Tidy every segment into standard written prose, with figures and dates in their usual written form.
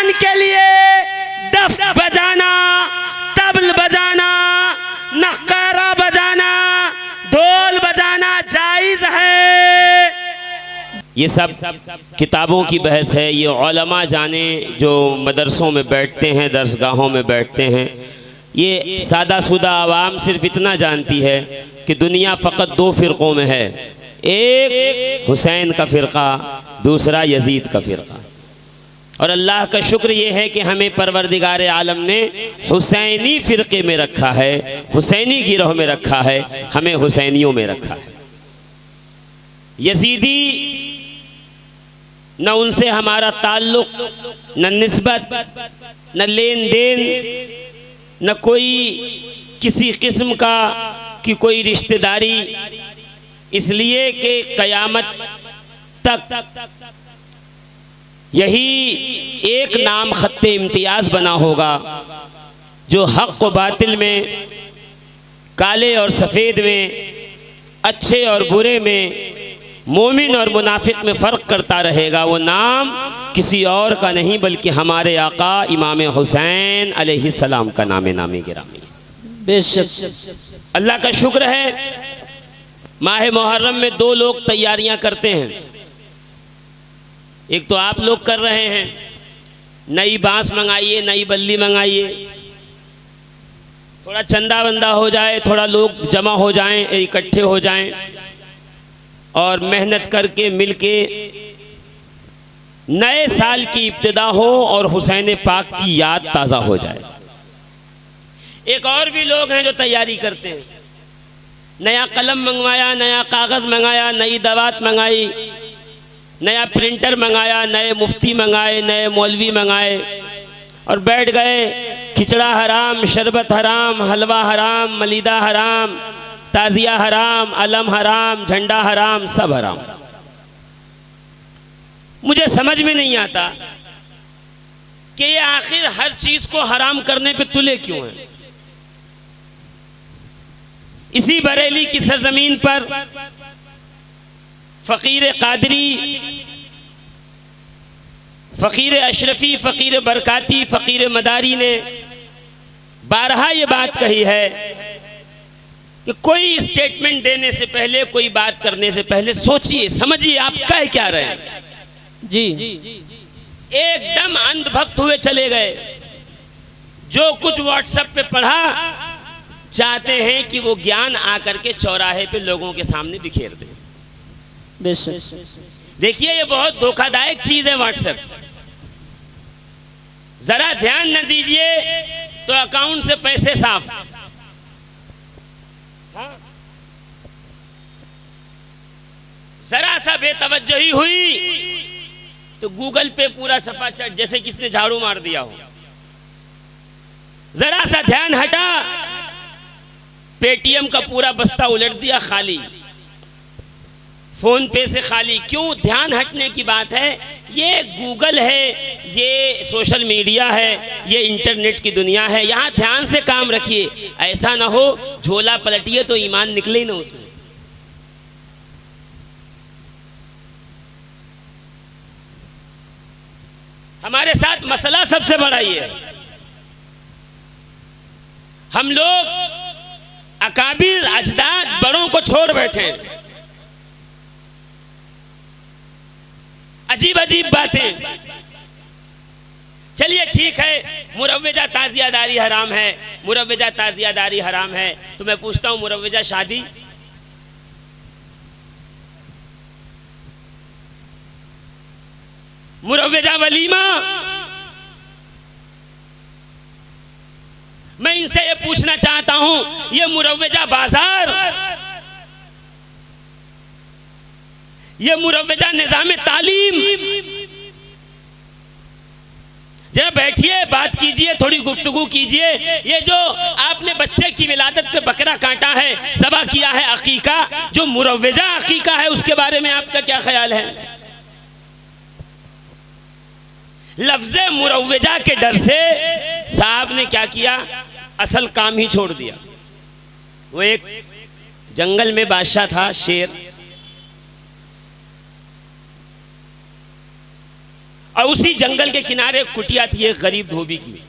ईमान के लिए डफ बजाना, तबल बजाना, नक्कारा बजाना, ढोल बजाना जायज़ है। ये सब किताबों की बहस है, ये उलमा जाने जो मदरसों में बैठते हैं, दरसगाहों में बैठते हैं। ये सादा सुदा आवाम सिर्फ इतना जानती है कि दुनिया फ़कत दो फ़िरक़ों में है, एक हुसैन का फ़िरक़ा, दूसरा यजीद का फ़िरक़ा। और अल्लाह का शुक्र ये है कि हमें परवरदिगार आलम ने हुसैनी फ़िरक़े में रखा है, हुसैनी गिरोह में रखा है, हमें हुसैनियों में रखा है। यजीदी न उनसे हमारा ताल्लुक़, न निस्बत, न लेन देन, न कोई किसी किस्म का कि कोई रिश्तेदारी, इसलिए कि क़यामत तक यही एक नाम ख़त्ते इम्तियाज़ बना होगा जो हक़ व बातिल में, काले और सफ़ेद में, अच्छे और बुरे में, मोमिन और मुनाफिक में फ़र्क करता रहेगा। वो नाम किसी और का नहीं बल्कि हमारे आका इमाम हुसैन अलैहिस्सलाम का नामे गिरामी है। बेशक अल्लाह का शुक्र है, माह मुहर्रम में दो लोग तैयारियां करते हैं। एक तो आप लोग कर रहे हैं, नई बांस मंगाइए, नई बल्ली मंगाइए, थोड़ा चंदा वंदा हो जाए, थोड़ा लोग जमा हो जाएं, इकट्ठे हो जाएं और मेहनत करके मिलके नए साल की इब्तिदा हो और हुसैन पाक की याद ताज़ा हो जाए। एक और भी लोग हैं जो तैयारी करते हैं, नया कलम मंगवाया, नया कागज़ मंगाया, नई दवात मंगाई, नया प्रिंटर मंगाया, नए मुफ्ती मंगाए, नए मौलवी मंगाए और बैठ गए। खिचड़ा हराम, शरबत हराम, हलवा हराम, मलीदा हराम, ताज़िया हराम, अलम हराम, झंडा हराम, सब हराम। मुझे समझ में नहीं आता कि ये आखिर हर चीज़ को हराम करने पे तुले क्यों हैं। इसी बरेली की सरजमीन पर फ़कीर कादरी, फ़कीर अशरफी, फ़कीर बरकाती, फ़कीर मदारी ने बारहा ये बात कही है कि कोई स्टेटमेंट देने से पहले, कोई बात करने से पहले सोचिए, समझिए आप कह क्या रहे हैं। जी एकदम अंधभक्त हुए चले गए। जो कुछ व्हाट्सएप पे पढ़ा, चाहते हैं कि वो ज्ञान आकर के चौराहे पे लोगों के सामने बिखेर दे। बेशक देखिए ये बहुत धोखादायक चीज है व्हाट्सएप। जरा ध्यान न दीजिए तो अकाउंट से पैसे साफ। जरा सा बेतवज्जही हुई तो गूगल पे पूरा सपाचट, जैसे किसने झाड़ू मार दिया हो। जरा सा ध्यान हटा, पेटीएम का पूरा बस्ता उलट दिया खाली, फोन पे से खाली। क्यों? ध्यान हटने की बात है। ये गूगल है, ये सोशल मीडिया है, ये इंटरनेट की दुनिया है। यहाँ ध्यान से काम रखिए, ऐसा ना हो झोला पलटिए तो ईमान निकले ही ना उसमें। हमारे साथ मसला सबसे बड़ा ये है, हम लोग अकाबिर अजदाद बड़ों को छोड़ बैठे हैं। अजीब अजीब बातें। चलिए ठीक है, मुरव्वजा ताजियादारी हराम है, मुरव्वजा ताजियादारी हराम है, तो मैं पूछता हूं मुरव्वजा शादी? मुरव्वजा वलीमा? मैं इनसे ये पूछना चाहता हूं, ये मुरव्वजा बाजार, ये मुरव्वजा निज़ाम तालीम? जरा बैठिए, बात कीजिए, थोड़ी गुफ्तगू कीजिए। ये जो आपने बच्चे की विलादत पे बकरा काटा है, ज़बा किया है अकीका, जो मुरव्वजा अकीका है, उसके बारे में आपका क्या ख्याल है? लफ्ज़े मुरव्वजा के डर से साहब ने क्या किया, असल काम ही छोड़ दिया। वो एक जंगल में बादशाह था, शेर, और उसी जंगल के किनारे एक कुटिया थी एक गरीब धोबी की।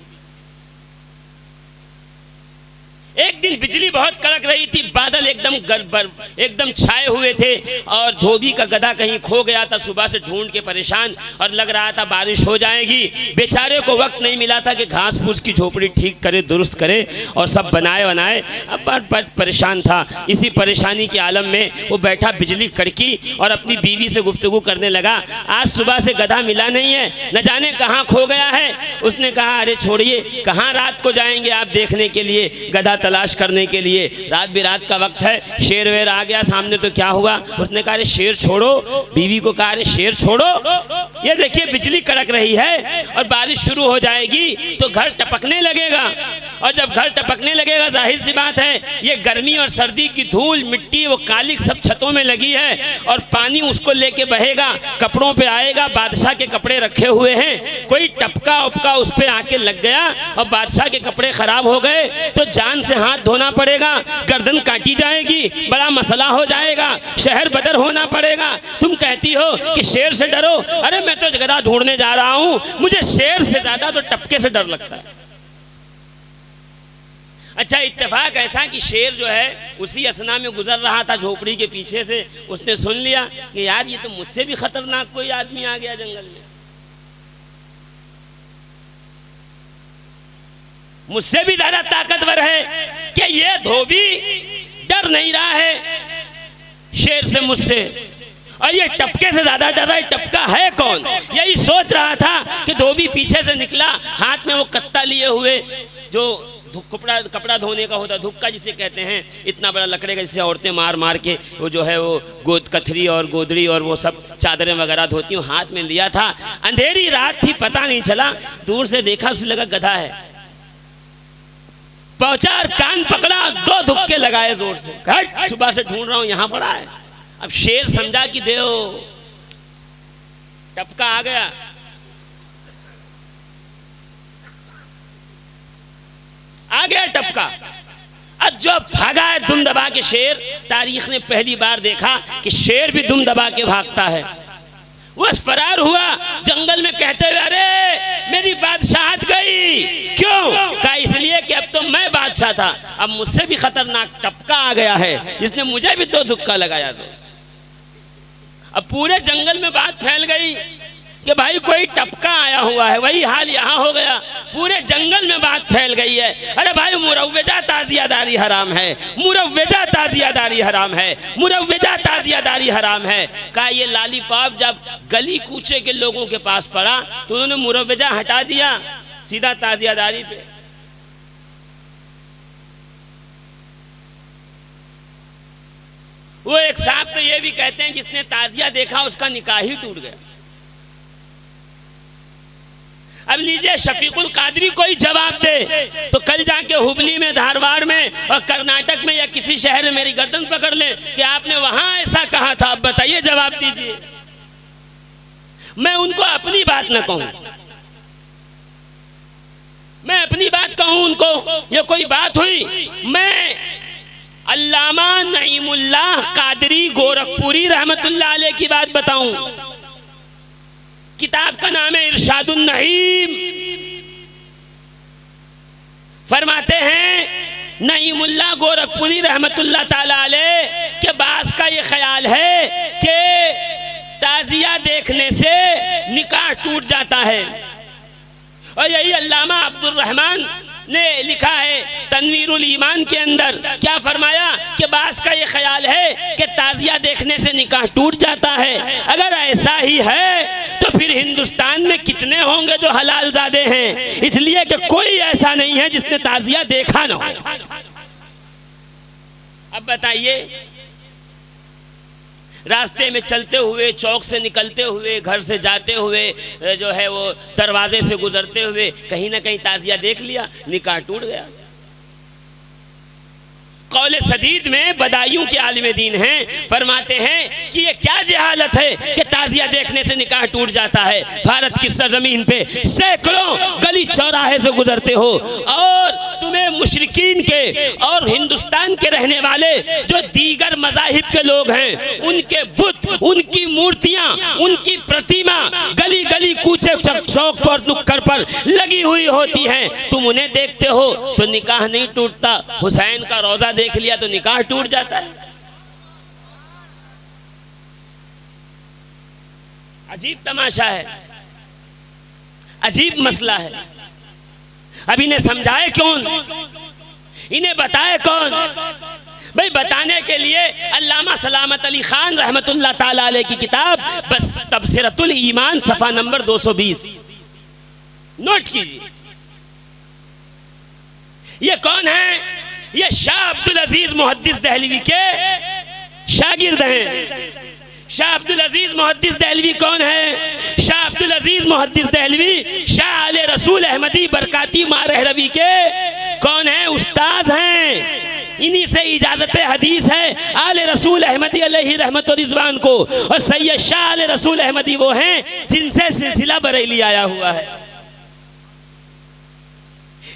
एक दिन बिजली बहुत कड़क रही थी, बादल एकदम छाए हुए थे और धोबी का गधा कहीं खो गया था। सुबह से ढूंढ के परेशान और लग रहा था बारिश हो जाएगी। बेचारे को वक्त नहीं मिला था कि घास फूस की झोपड़ी ठीक करे, दुरुस्त करे और सब बनाए। अब बहुत परेशान था। इसी परेशानी के आलम में वो बैठा, बिजली कड़की और अपनी बीवी से गुफ्तगू करने लगा। आज सुबह से गधा मिला नहीं है, न जाने कहाँ खो गया है। उसने कहा अरे छोड़िए, कहाँ रात को जाएंगे आप देखने के लिए, गधा तलाश करने के लिए, रात बिरात का वक्त है। शेर वेर आ गया सामने तो क्या हुआ। उसने कहा अरे शेर छोड़ो, बीवी को कहा अरे शेर छोड़ो, ये देखिए बिजली कड़क रही है और बारिश शुरू हो जाएगी तो घर टपकने लगेगा। और जब घर टपकने लगेगा जाहिर सी बात है ये गर्मी और सर्दी की धूल मिट्टी वो कालिक सब छतों में लगी है और पानी उसको लेके बहेगा, कपड़ों पे आएगा। बादशाह के कपड़े रखे हुए हैं, कोई टपका उपका उस पे आके लग गया और बादशाह के कपड़े खराब हो गए तो जान से हाथ धोना पड़ेगा, गर्दन काटी जाएगी, बड़ा मसला हो जाएगा, शहर बदर होना पड़ेगा। तुम कहती हो कि शेर से डरो, अरे मैं तो गधा ढूंढने जा रहा हूं, मुझे शेर से ज्यादा तो टपके से डर लगता है। अच्छा इत्तेफाक ऐसा कि शेर जो है उसी असना में गुजर रहा था झोपड़ी के पीछे से। उसने सुन लिया कि यार ये तो मुझसे भी खतरनाक कोई आदमी आ गया जंगल में, मुझसे भी ज्यादा ताकतवर है कि ये धोबी डर नहीं रहा है शेर से मुझसे, और ये टपके से ज्यादा डर रहा है। टपका है कौन, यही सोच रहा था कि धोबी पीछे से निकला, हाथ में वो कत्ता लिए हुए जो कपड़ा धोने का होता, धुक्का जिसे कहते हैं, इतना बड़ा लकड़े का जिसे औरतें मार मार के वो जो है वो गोद कथरी और गोदड़ी और वो सब चादरें वगैरह धोती हूँ, हाथ में लिया था। अंधेरी रात थी, पता नहीं चला, दूर से देखा उसे लगा गधा है। पहुंचा और कान पकड़ा, 2 धुक्के लगाए जोर से, हट सुबह से ढूंढ रहा हूं यहाँ पड़ा है। अब शेर समझा कि देओ टपका आ गया, आ गया टपका। अब जो भागा है दुम दबा के शेर, तारीख ने पहली बार देखा कि शेर भी दुम दबा के भागता है। वो फरार हुआ जंगल में कहते हुए अरे मेरी बादशाहत गई। क्यों? कहा इसलिए कि अब तो मैं बादशाह था, अब मुझसे भी खतरनाक टपका आ गया है जिसने मुझे भी 2 धुक्का लगाया। तो अब पूरे जंगल में बात फैल गई कि भाई कोई टपका आया हुआ है। वही हाल यहाँ हो गया, पूरे जंगल में बात फैल गई है। अरे भाई मुरव्वजा ताजियादारी हराम है, मुरव्वजा ताजियादारी हराम है, मुरव्वजा ताजियादारी हराम है। कहा ये लॉलीपॉप जब गली कूचे के लोगों के पास पड़ा तो उन्होंने मुरव्वजा हटा दिया, सीधा ताजियादारी पे। वो एक साहब तो ये भी कहते हैं जिसने ताजिया देखा उसका निकाह ही टूट गया। अब लीजिए शफीकुल कादरी कोई जवाब दे तो कल जाके हुबली में, धारवाड़ में और कर्नाटक में या किसी शहर में मेरी गर्दन पकड़ ले कि आपने वहां ऐसा कहा था। अब बताइए, जवाब दीजिए। मैं उनको अपनी बात ना कहूं, मैं अपनी बात कहूं उनको, ये कोई बात हुई? मैं अल्लामा नईमुल्लाह कादरी गोरखपुरी रहमतुल्लाह अलैह की बात बताऊं। किताब का नाम है इरशादुन नईम। फरमाते हैं नईमुल्लाह गोरखपुरी रहमतुल्लाह ताला अलैह के बास का ये ख्याल है कि ताजिया देखने से निकाह टूट जाता है। और यही अल्लामा अब्दुल रहमान ने लिखा है तनवीरुल ईमान के अंदर, क्या फरमाया कि बास का ये ख्याल है कि ताजिया देखने से निकाह टूट जाता है। अगर ऐसा ही है तो फिर हिंदुस्तान में कितने होंगे जो हलाल ज़ादे हैं, इसलिए कि कोई ऐसा नहीं है जिसने ताजिया देखा ना हो। अब बताइए, रास्ते में चलते हुए, चौक से निकलते हुए, घर से जाते हुए, जो है वो दरवाजे से गुजरते हुए कहीं ना कहीं ताजिया देख लिया, निकाह टूट गया। कौले सदीद में बदायूं के आलिम दीन हैं, फरमाते हैं कि ये क्या जहालत है कि ताजिया देखने से निकाह टूट जाता है। भारत की सरजमीन पे सैकड़ों गली चौराहे से गुजरते हो और तुम्हें मुशरिकीन के और हिंदुस्तान के रहने वाले जो दीगर मज़ाहिब के लोग हैं उनके बुत, उनकी मूर्तियां, उनकी प्रतिमा गली गली कूचे चौक पर नुक्कड़ पर लगी हुई होती हैं, तुम उन्हें देखते हो तो निकाह नहीं टूटता, हुसैन का रोजा देख लिया तो निकाह टूट जाता है। अजीब तमाशा है, अजीब मसला है। अब इन्हें समझाए कौन, इन्हें बताए कौन? भाई बताने के लिए अल्लामा सलामत अली खान रहमतुल्लाह ताला अलैह की किताब बस तबसिरतुल ईमान सफ़ा नंबर 220 नोट कीजिए। ये कौन है? ये शाह अब्दुल अजीज मुहद्दिस दहलवी के शागिर्द हैं। शाह अब्दुल अजीज मुहद्दिस दहलवी कौन है? शाह अब्दुल अजीज मुहद्दिस दहलवी शाह आले रसूल अहमदी बरकाती मारहरवी के कौन है? उस्ताद हैं। इन्हीं से इजाजत हदीस है आले रसूल अहमदी अलैहि रहमत व रिज़वान को, और सैयद शाह आले रसूल अहमदी वो हैं जिनसे सिलसिला बरेली आया हुआ है।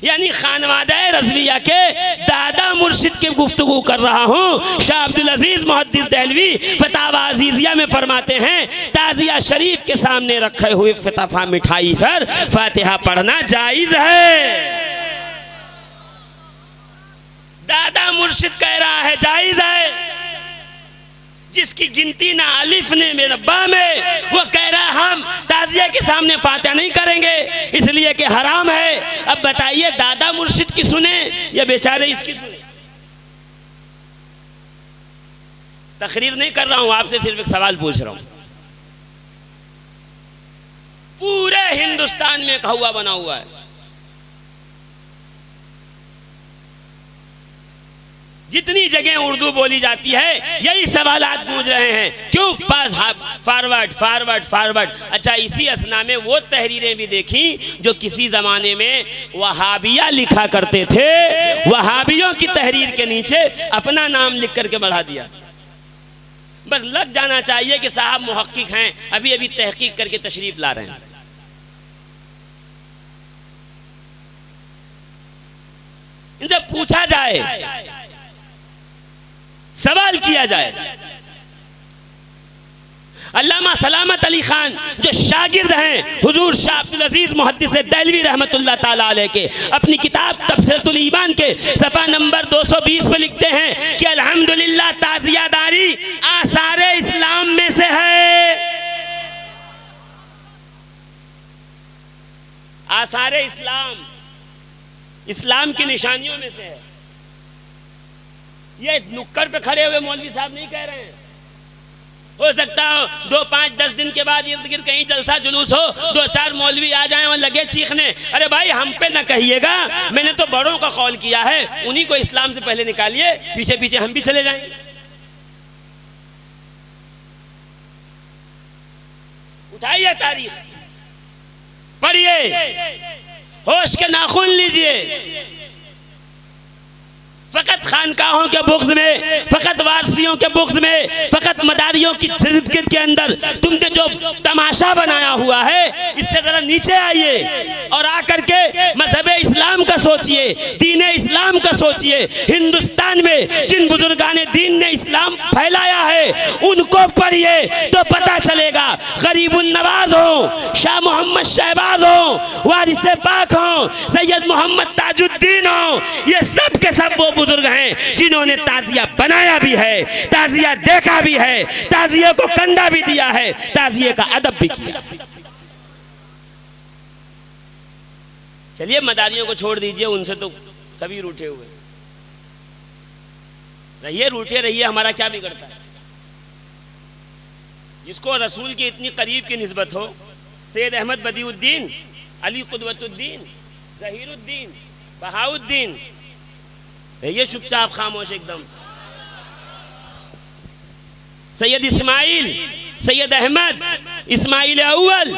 यानी खानवादा रज़विया के दादा मुर्शिद की गुफ्तगू कर रहा हूँ। शाह अब्दुल अजीज मुहद्दिस दहलवी फतावा अजीजिया में फरमाते हैं, ताज़िया शरीफ के सामने रखे हुए फतफा मिठाई पर फातिहा पढ़ना जायज़ है। दादा मुर्शिद कह रहा है जायज़ है। जिसकी गिनती ना अलिफ ने में रब्बा में, वो कह रहा है हम ताज़िया के सामने फातिहा नहीं करेंगे इसलिए कि हराम है। अब बताइए दादा मुर्शिद की सुने या बेचारे इसकी सुने? तकरीर नहीं कर रहा हूं, आपसे सिर्फ एक सवाल पूछ रहा हूं। पूरे हिंदुस्तान में एक हवा बना हुआ है, जितनी जगह उर्दू बोली जाती है यही सवालात गूंज रहे हैं, क्यों पास फॉरवर्ड फॉरवर्ड फॉरवर्ड। अच्छा, इसी असना में वो तहरीरें भी देखी जो किसी ज़माने में वहाबिया लिखा करते थे, वहाबियों की तहरीर के नीचे अपना नाम लिख करके बढ़ा दिया। बस लग जाना चाहिए कि साहब मुहक्किक हैं, अभी अभी तहकीक करके तशरीफ ला रहे हैं। इनसे पूछा जाए, सवाल किया जाए, अल्लामा सलामत अली खान जो शागिर्द हैं हुजूर शाह अब्दुल अजीज मुहद्दिस दहलवी रहमतुल्लाह ताला अलैह के, अपनी किताब तबसिरतुल ईमान के सफ़ा नंबर 220 पे लिखते हैं कि अल्हम्दुलिल्लाह ताज़ियादारी आसारे इस्लाम में से है। आसारे इस्लाम, इस्लाम की निशानियों में से है। ये नुक्कड़ पे खड़े हुए मौलवी साहब नहीं कह रहे हैं। हो सकता हो 2, 5, 10 दिन के बाद इर्द गिर्द कहीं जलसा जुलूस हो, 2-4 मौलवी आ जाएं और लगे चीखने, अरे भाई हम पे ना कहिएगा, मैंने तो बड़ों का कौल किया है, उन्हीं को इस्लाम से पहले निकालिए, पीछे पीछे हम भी चले जाएंगे। उठाइए तारीख, पढ़िए, होश के नाखून लीजिए। फ़कत खानकाहों के बुग़्ज़ में, फ़कत वारसियों के बुग़्ज़ में, फ़कत मदारियों की जिद के अंदर तुमने जो तमाशा बनाया हुआ है, इससे ज़रा नीचे आइए और आकर के मज़हब इस्लाम का सोचिए, दीन इस्लाम का सोचिए। हिंदुस्तान में जिन बुजुर्गाने दीन ने इस्लाम फैलाया है उनको पढ़िए तो पता चलेगा। गरीबुन नवाज हो, शाह मोहम्मद शहबाज हो, वारिस पाक हो, सैयद मोहम्मद ताजुद्दीन हो, ये सब के सब वो बुजुर्ग हैं जिन्होंने ताजिया बनाया भी है, ताजिया देखा भी है, ताजिए को कंधा भी दिया है, ताजिए का अदब भी किया। चलिए मदारियों को छोड़ दीजिए, उनसे तो सभी रूठे हुए रहिए, रूठे रहिए, हमारा क्या बिगड़ता है। जिसको रसूल की इतनी करीब की निस्बत हो, सैयद अहमद बदीउद्दीन, अली कुदवतुद्दीन, ज़हीरुद्दीन, बहाउद्दीन, ये चुपचाप खामोश एकदम। सैयद इस्माइल, सैयद अहमद, इस्माइल अव्वल,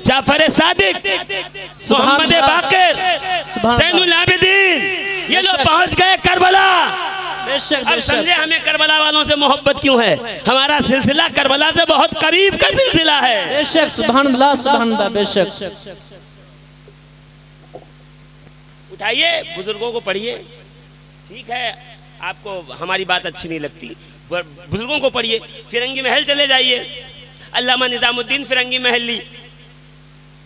जाफर सादिक, मोहम्मद बाकिर, ज़ैनुल आबिदीन, ये लोग पहुंच गए करबला। अब समझे हमें करबला वालों से मोहब्बत क्यों है। हमारा सिलसिला करबला से बहुत करीब का सिलसिला है। बेशक, सुभान अल्लाह, सुभान अल्लाह, बेशक। उठाइए, बुजुर्गों को पढ़िए। ठीक है, आपको हमारी बात अच्छी नहीं लगती, बुजुर्गों को पढ़िए। फिरंगी महल चले जाइए, अल्लामा निजामुद्दीन फिरंगी महली,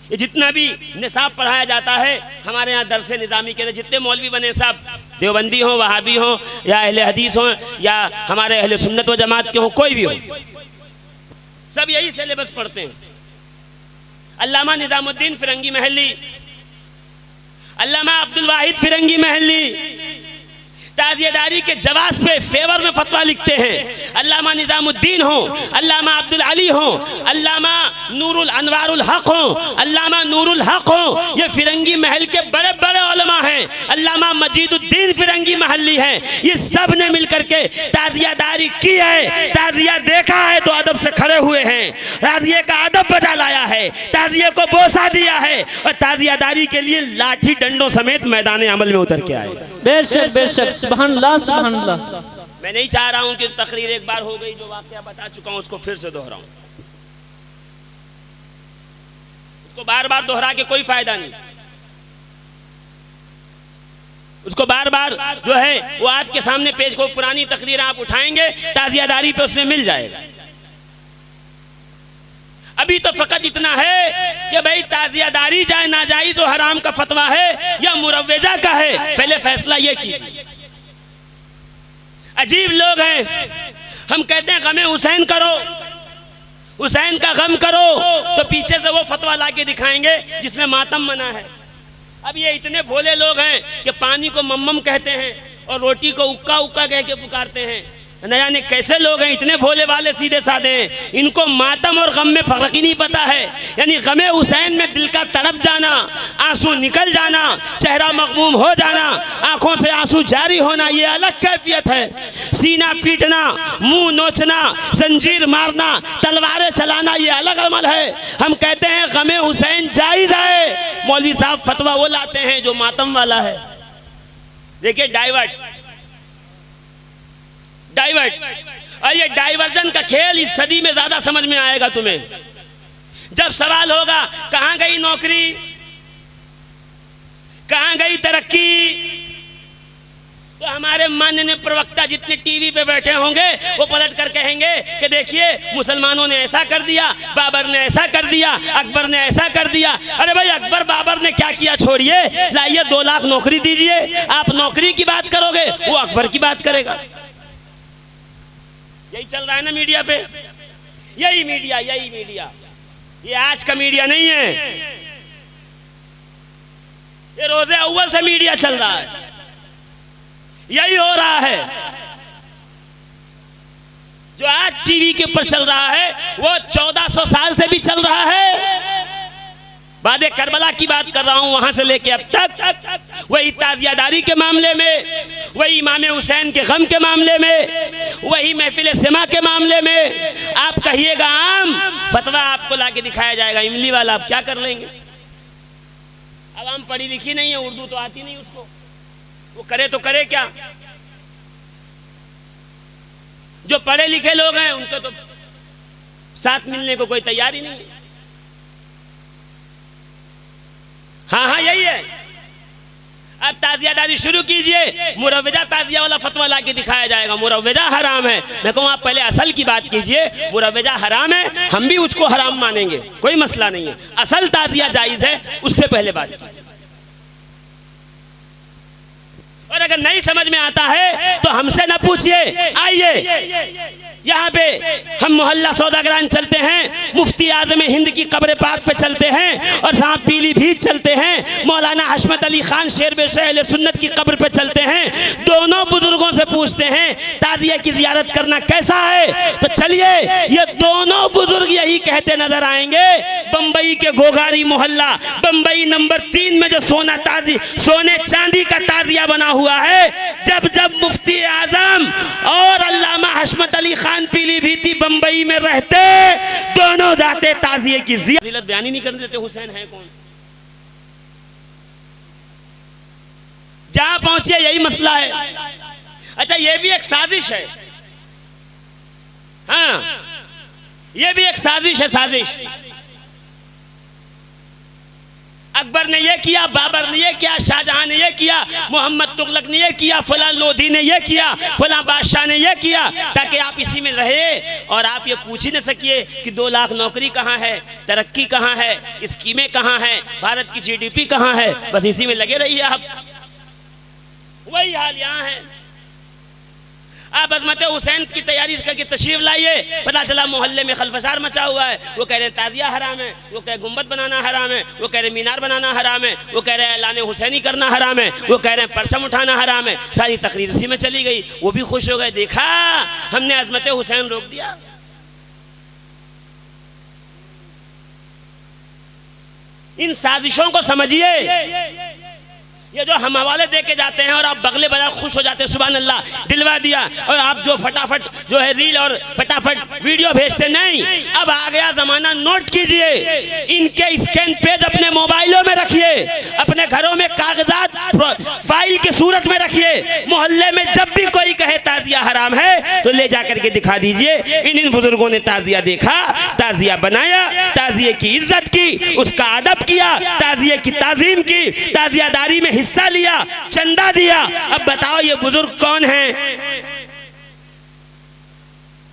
ये जितना भी निसाब पढ़ाया जाता है हमारे यहाँ दरसे निज़ामी के, जितने मौलवी बने सब, देवबंदी हो, वहाबी हो, या अहले हदीस हो, या हमारे अहले सुन्नत व जमात के हो, कोई भी हो, सब यही सिलेबस पढ़ते हैं। अल्लामा निजामुद्दीन फिरंगी महली, अल्लामा अब्दुल वाहिद फिरंगी महली ताजियादारी के जवाब पे फेवर में फतवा लिखते हैं। अल्लामा निजामुद्दीन हो, अल्लामा अब्दुल अली हो, अल्लामा नूरुल अनवारुल हक हो, अल्लामा नूरुल हक हो, ये फिरंगी महल के बड़े बड़े उलमा हैं। अल्लामा मजीदुद्दीन फिरंगी महली हैं। ये सब ने मिलकर के ताजियादारी की है। ताजिया देखा है तो अदब से खड़े हुए हैं, ताजिए का अदब बजा लाया है, ताजिए को बोसा दिया है और ताजियादारी के लिए लाठी डंडों समेत मैदान अमल में उतर के आए। बेशक बेशक, सुभान अल्लाह सुभान अल्लाह। मैं नहीं चाह रहा हूं कि तकरीर एक बार हो गई, जो वाकया बता चुका हूं उसको फिर से दोहराऊं। उसको बार बार दोहरा के कोई फायदा नहीं। उसको बार बार जो है वो आपके सामने पेश को, पुरानी तकरीर आप उठाएंगे ताजियादारी पे उसमें मिल जाएगा। अभी तो फकत इतना है कि भाई ताजियादारी जाए नाजायज और हराम का फतवा है या मुरव्वजा का है, पहले फैसला ये कीजिए। अजीब लोग हैं, हम कहते हैं गमे हुसैन करो, हुसैन का गम करो, तो पीछे से वो फतवा लाके दिखाएंगे जिसमें मातम मना है। अब ये इतने भोले लोग हैं कि पानी को मम्मम कहते हैं और रोटी को उक्का उक्का कह के पुकारते हैं। न जाने कैसे लोग हैं, इतने भोले वाले सीधे साधे हैं, इनको मातम और गम में फर्क ही नहीं पता है। यानी गमे हुसैन में दिल का तड़प जाना, आंसू निकल जाना, चेहरा मगमूम हो जाना, आंखों से आंसू जारी होना, ये अलग कैफियत है। सीना पीटना, मुंह नोचना, जंजीर मारना, तलवारें चलाना, ये अलग अमल है। हम कहते हैं गमे हुसैन जायज है, मौलवी साहब फतवा वो लाते हैं जो मातम वाला है। देखिए डाइवर्ट और ये डाइवर्जन का खेल इस सदी में ज्यादा समझ में आएगा तुम्हें। जब सवाल होगा कहां गई नौकरी, कहां गई तरक्की, तो हमारे माननीय प्रवक्ता जितने टीवी पे बैठे होंगे वो पलट कर कहेंगे कि देखिए मुसलमानों ने ऐसा कर दिया, बाबर ने ऐसा कर दिया, अकबर ने ऐसा कर दिया। अरे भाई अकबर बाबर ने क्या किया छोड़िए, लाइए 2 लाख नौकरी दीजिए। आप नौकरी की बात करोगे, वो अकबर की बात करेगा। यही चल रहा है ना मीडिया पे, यही मीडिया। ये आज का मीडिया नहीं है, ये रोजे अव्वल से मीडिया चल रहा है, यही हो रहा है। जो आज टीवी के ऊपर चल रहा है वो 1400 साल से भी चल रहा है। बादे करबला की बात कर रहा हूं, वहां से लेके अब तक वही ताजियादारी के मामले में, वही इमाम हुसैन के गम के मामले में, वही महफिल सिमा के मामले में। आप कहिएगा आम फतवा आपको लाके दिखाया जाएगा इमली वाला, आप क्या कर लेंगे? अब आम पढ़ी लिखी नहीं है, उर्दू तो आती नहीं उसको, वो करे तो करे क्या? जो पढ़े लिखे लोग हैं उनको तो साथ मिलने को कोई तैयार ही नहीं है। हाँ यही है। अब ताजियादारी शुरू कीजिए, मुरव्वजा ताजिया वाला फतवा लाके दिखाया जाएगा। मुरव्वजा हराम है, मैं कहूँ आप पहले असल की बात कीजिए। मुरव्वजा हराम है, हम भी उसको हराम मानेंगे, कोई मसला नहीं है। असल ताजिया जायज है, उस पर पहले बात कीजिए। और अगर नहीं समझ में आता है तो हमसे ना पूछिए, आइए यहाँ पे हम मोहल्ला सौदागरान चलते हैं, मुफ्ती आज़म हिंद की कब्र पाक पे चलते हैं, और जहाँ पीलीभीत चलते हैं, मौलाना हशमत अली खान शेरबेश अहले सुन्नत की कब्र पे चलते हैं। दोनों बुजुर्गों से पूछते हैं ताजिया की जियारत करना कैसा है, तो चलिए ये दोनों बुजुर्ग यही कहते नजर आएंगे। बम्बई के घोघारी मोहल्ला, बम्बई नंबर 3 में जो सोने चांदी का ताजिया बना हुआ है, जब मुफ्ती आजम और अल्लामा हशमत अली खान पीलीभीती बंबई में रहते, दोनों जाते ताजिए की जियारत बयान ही नहीं करने देते। हुसैन है कौन? जहां पहुंचे यही मसला है। अच्छा ये भी एक साजिश है, हाँ ये भी एक साजिश है, साजिश। अकबर ने ये किया, बाबर ने ये किया, शाहजहां ने ये किया, मोहम्मद तुगलक ने ये किया, फलां लोधी ने ये किया, फलां बादशाह ने ये किया, ताकि आप इसी में रहे और आप ये पूछ ही न सकिए कि 2 लाख नौकरी कहाँ है, तरक्की कहाँ है, स्कीमें कहाँ हैं, भारत की GDP कहाँ है। बस इसी में लगे रहिए आप। वही हाल यहाँ है। आप अजमत हुसैन की तैयारी करके तशरीफ लाइए, पता चला मोहल्ले में खलफशार मचा हुआ है। वो कह रहे ताजिया हराम है, वो कह रहे गुंबद बनाना हराम है, वो कह रहे मीनार बनाना हराम है, वो कह रहे ऐलान हुसैनी करना हराम है, वो कह रहे हैं परचम उठाना हराम है। सारी तकरीर इसी में चली गई। वो भी खुश हो गए, देखा हमने अजमत हुसैन रोक दिया। इन साजिशों को समझिए। ये जो हम हवाले दे के जाते हैं और आप बगले बजा खुश हो जाते हैं, सुभान अल्लाह दिलवा दिया, और आप जो फटाफट जो है रील और फटाफट वीडियो भेजते, नहीं। अब आ गया जमाना, नोट कीजिए, इनके स्कैन पेज अपने मोबाइलों में रखिए, अपने घरों में कागजात फाइल की सूरत में रखिए। मोहल्ले में जब भी कोई कहे ताजिया हराम है तो ले जाकर के दिखा दीजिए, इन बुजुर्गों ने ताजिया देखा, ताजिया बनाया, ताजिए की इज्जत की, उसका अदब किया, ताजिए की ताजीम की, ताजियादारी में हिस्सा लिया, चंदा दिया। अब बताओ ये बुजुर्ग कौन है?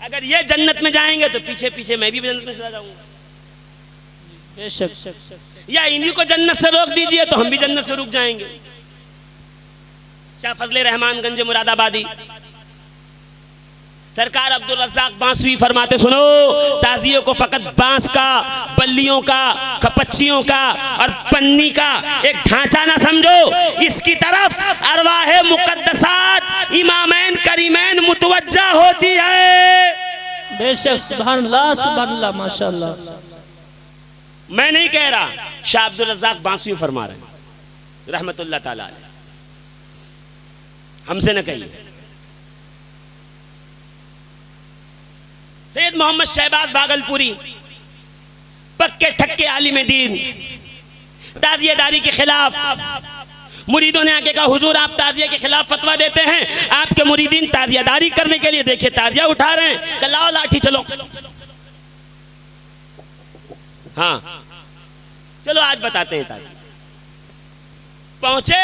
अगर ये जन्नत में जाएंगे तो पीछे पीछे मैं भी जन्नत में चला जाऊंगा। बेशक। या इन्हीं को जन्नत से रोक दीजिए तो हम भी जन्नत से रुक जाएंगे। शाह फजले रहमान गंज मुरादाबादी सरकार अब्दुल रज़्ज़ाक बांसुई फरमाते, सुनो, ताजियों को फकत बांस का, बल्लियों का, खपच्चियों का और पन्नी का एक ढांचा ना समझो, इसकी तरफ अरवाहे मुकद्दसात इमामैन करीमैन मुतवज्जा होती है। बेशक, सुभान अल्लाह, सुभान अल्लाह, माशाअल्लाह। मैं नहीं कह रहा, शाह अब्दुल रज़्ज़ाक बांसुई फरमा रहे हैं रहमतुल्लाह ताला अलैह, हमसे न कहिए। सैयद मोहम्मद शहबाज भागलपुरी पक्के ठक्के आलिम दीन, ताजियादारी के खिलाफ मुरीदों ने आके कहा, हुजूर आप ताजिया के खिलाफ फतवा देते हैं, आपके मुरीदीन ताजियादारी करने के लिए देखिए ताजिया उठा रहे हैं, कल लाओ लाठी चलो। हाँ चलो आज बताते हैं ताजिया। पहुंचे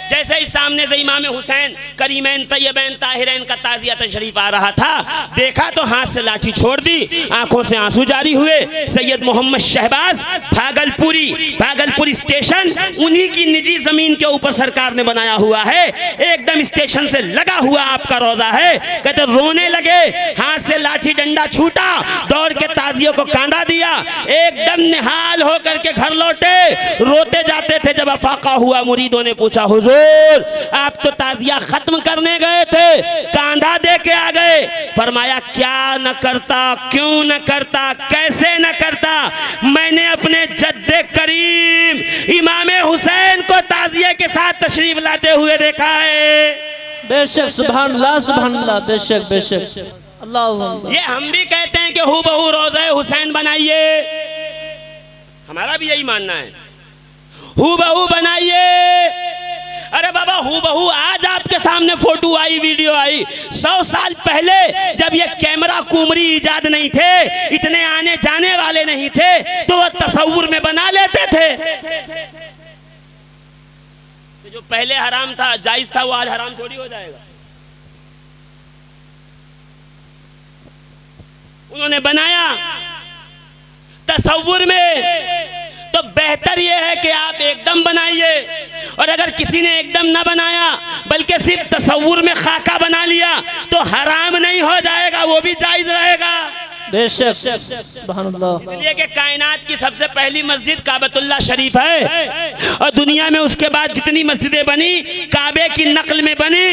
जैसे ही सामने से इमाम हुसैन करीमैन तैयबैन ताहिरैन का ताजिया तशरीफ आ रहा था, देखा तो हाथ से लाठी छोड़ दी, आंखों से आंसू जारी हुए। सैयद मोहम्मद शहबाज भागलपुरी स्टेशन उन्हीं की निजी जमीन के ऊपर सरकार ने बनाया हुआ है, एकदम स्टेशन से लगा हुआ आपका रोजा है। कहते रोने लगे, हाथ से लाठी डंडा छूटा, दौड़ के ताजियों को कांधा दिया, एकदम निहाल होकर के घर लौटे, रोते जाते थे। जब अफाका हुआ मुरीदों ने पूछा, हुजूर आप तो ताजिया खत्म करने गए थे, कांधा दे के आ गए। फरमाया क्या न करता, क्यों न करता, कैसे न करता, मैंने अपने जद्दे करीम इमाम हुसैन को ताजिया के साथ तशरीफ लाते हुए देखा है। बेशक, सुभान अल्लाह, सुभान अल्लाह, बेशक बेशक, अल्लाह। ये हम भी कहते हैं कि हूबहू रोज़े हुसैन बनाइए, हमारा भी यही मानना है, हूबहू बनाइए। अरे बाबा हूबहू आज आपके सामने फोटो आई, वीडियो आई, 100 साल पहले जब ये कैमरा कुमरी इजाद नहीं थे, इतने आने जाने वाले नहीं थे, तो वो तसव्वुर में बना लेते थे। तो जो पहले हराम था, जायज था, वो आज हराम थोड़ी हो जाएगा। उन्होंने बनाया तसव्वुर में, तो बेहतर यह है कि आप एकदम बनाइए, और अगर किसी ने एकदम ना बनाया बल्कि सिर्फ तसव्वुर में खाका बना लिया तो हराम नहीं हो जाएगा, वो भी जायज रहेगा। बेशक, सुभान अल्लाह। इसलिए कि कायनात की सबसे पहली मस्जिद काबतुल्लाह शरीफ है, और दुनिया में उसके बाद जितनी मस्जिदें बनी काबे की नकल में बनी,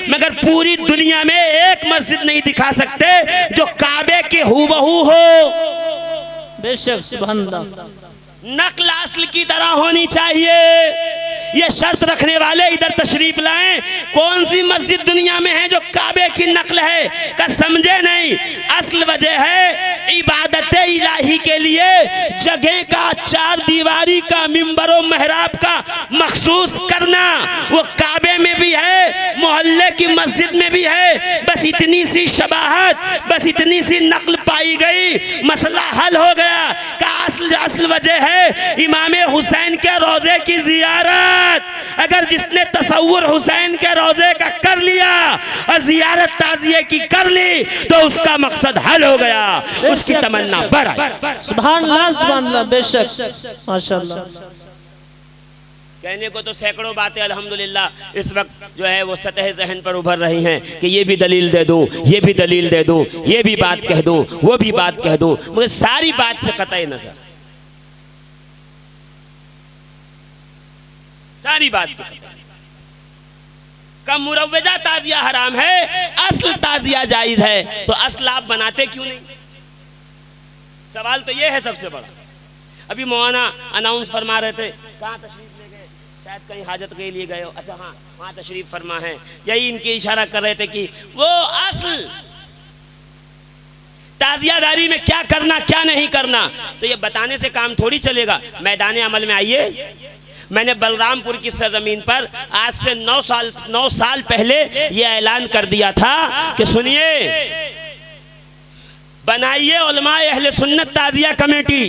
मगर पूरी दुनिया में एक मस्जिद नहीं दिखा सकते जो काबे की हूबहू हो। बेशक, सुभान अल्लाह। नकल असल की तरह होनी चाहिए, ये शर्त रखने वाले इधर तशरीफ लाएं। कौन सी मस्जिद दुनिया में है जो काबे की नकल है का समझे नहीं। असल वजह है इबादत इलाही के लिए जगह का, 4 दीवारी का, मिंबरों महराब का मखसूस करना, वो काबे में भी है, मोहल्ले की मस्जिद में भी है। बस इतनी सी शबाहत, बस इतनी सी नकल पाई गई, मसला हल हो गया। का असल वजह है इमाम हुसैन के रोजे की जियारत। अगर जिसने तसव्वुर हुसैन के रोजे का कर लिया और जियारत ताजिए की कर ली तो उसका मकसद हल हो गया, उसकी तमन्ना बढ़ आई। सुभान अल्लाह, बेशक माशाअल्लाह। कहने को तो सैकड़ों बातें अल्हम्दुलिल्लाह इस वक्त जो है वो सतह जहन पर उभर रही हैं कि ये भी दलील दे दूं, ये भी दलील दे दूं, ये भी बात कह दूं, वो भी बात कह दूं, मगर सारी बात से कतई नजर, सारी बात की कम मुरव्वजा ताजिया हराम है, असल ताजिया जायज है, तो असल आप बनाते क्यों नहीं? सवाल तो ये है सबसे बड़ा। अभी मौलाना अनाउंस फरमा रहे थे, कहाँ तशरीफ ले गए, शायद कहीं हाजत के लिए गए हो, अच्छा हाँ वहाँ तशरीफ फरमा है, यही इनके इशारा कर रहे थे कि वो असल ताजियादारी में क्या करना क्या नहीं करना, तो ये बताने से काम थोड़ी चलेगा। मैदान अमल में आइए। मैंने बलरामपुर की सरजमीन पर आज से 9 साल पहले ये ऐलान कर दिया था कि सुनिए, बनाइए उलमाए अहले सुन्नत ताजिया कमेटी,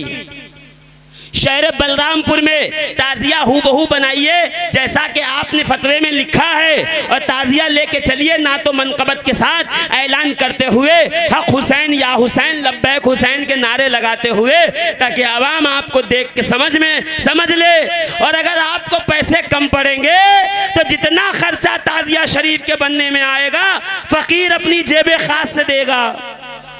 शहर बलरामपुर में ताजिया हूबहू बनाइए जैसा कि आपने फतवे में लिखा है, और ताजिया लेके चलिए ना तो मनकबत के साथ ऐलान करते हुए हक हुसैन या हुसैन लब्बैक हुसैन के नारे लगाते हुए, ताकि आवाम आपको देख के समझ ले। और अगर आपको पैसे कम पड़ेंगे तो जितना खर्चा ताजिया शरीफ के बनने में आएगा फकीर अपनी जेबे खास से देगा।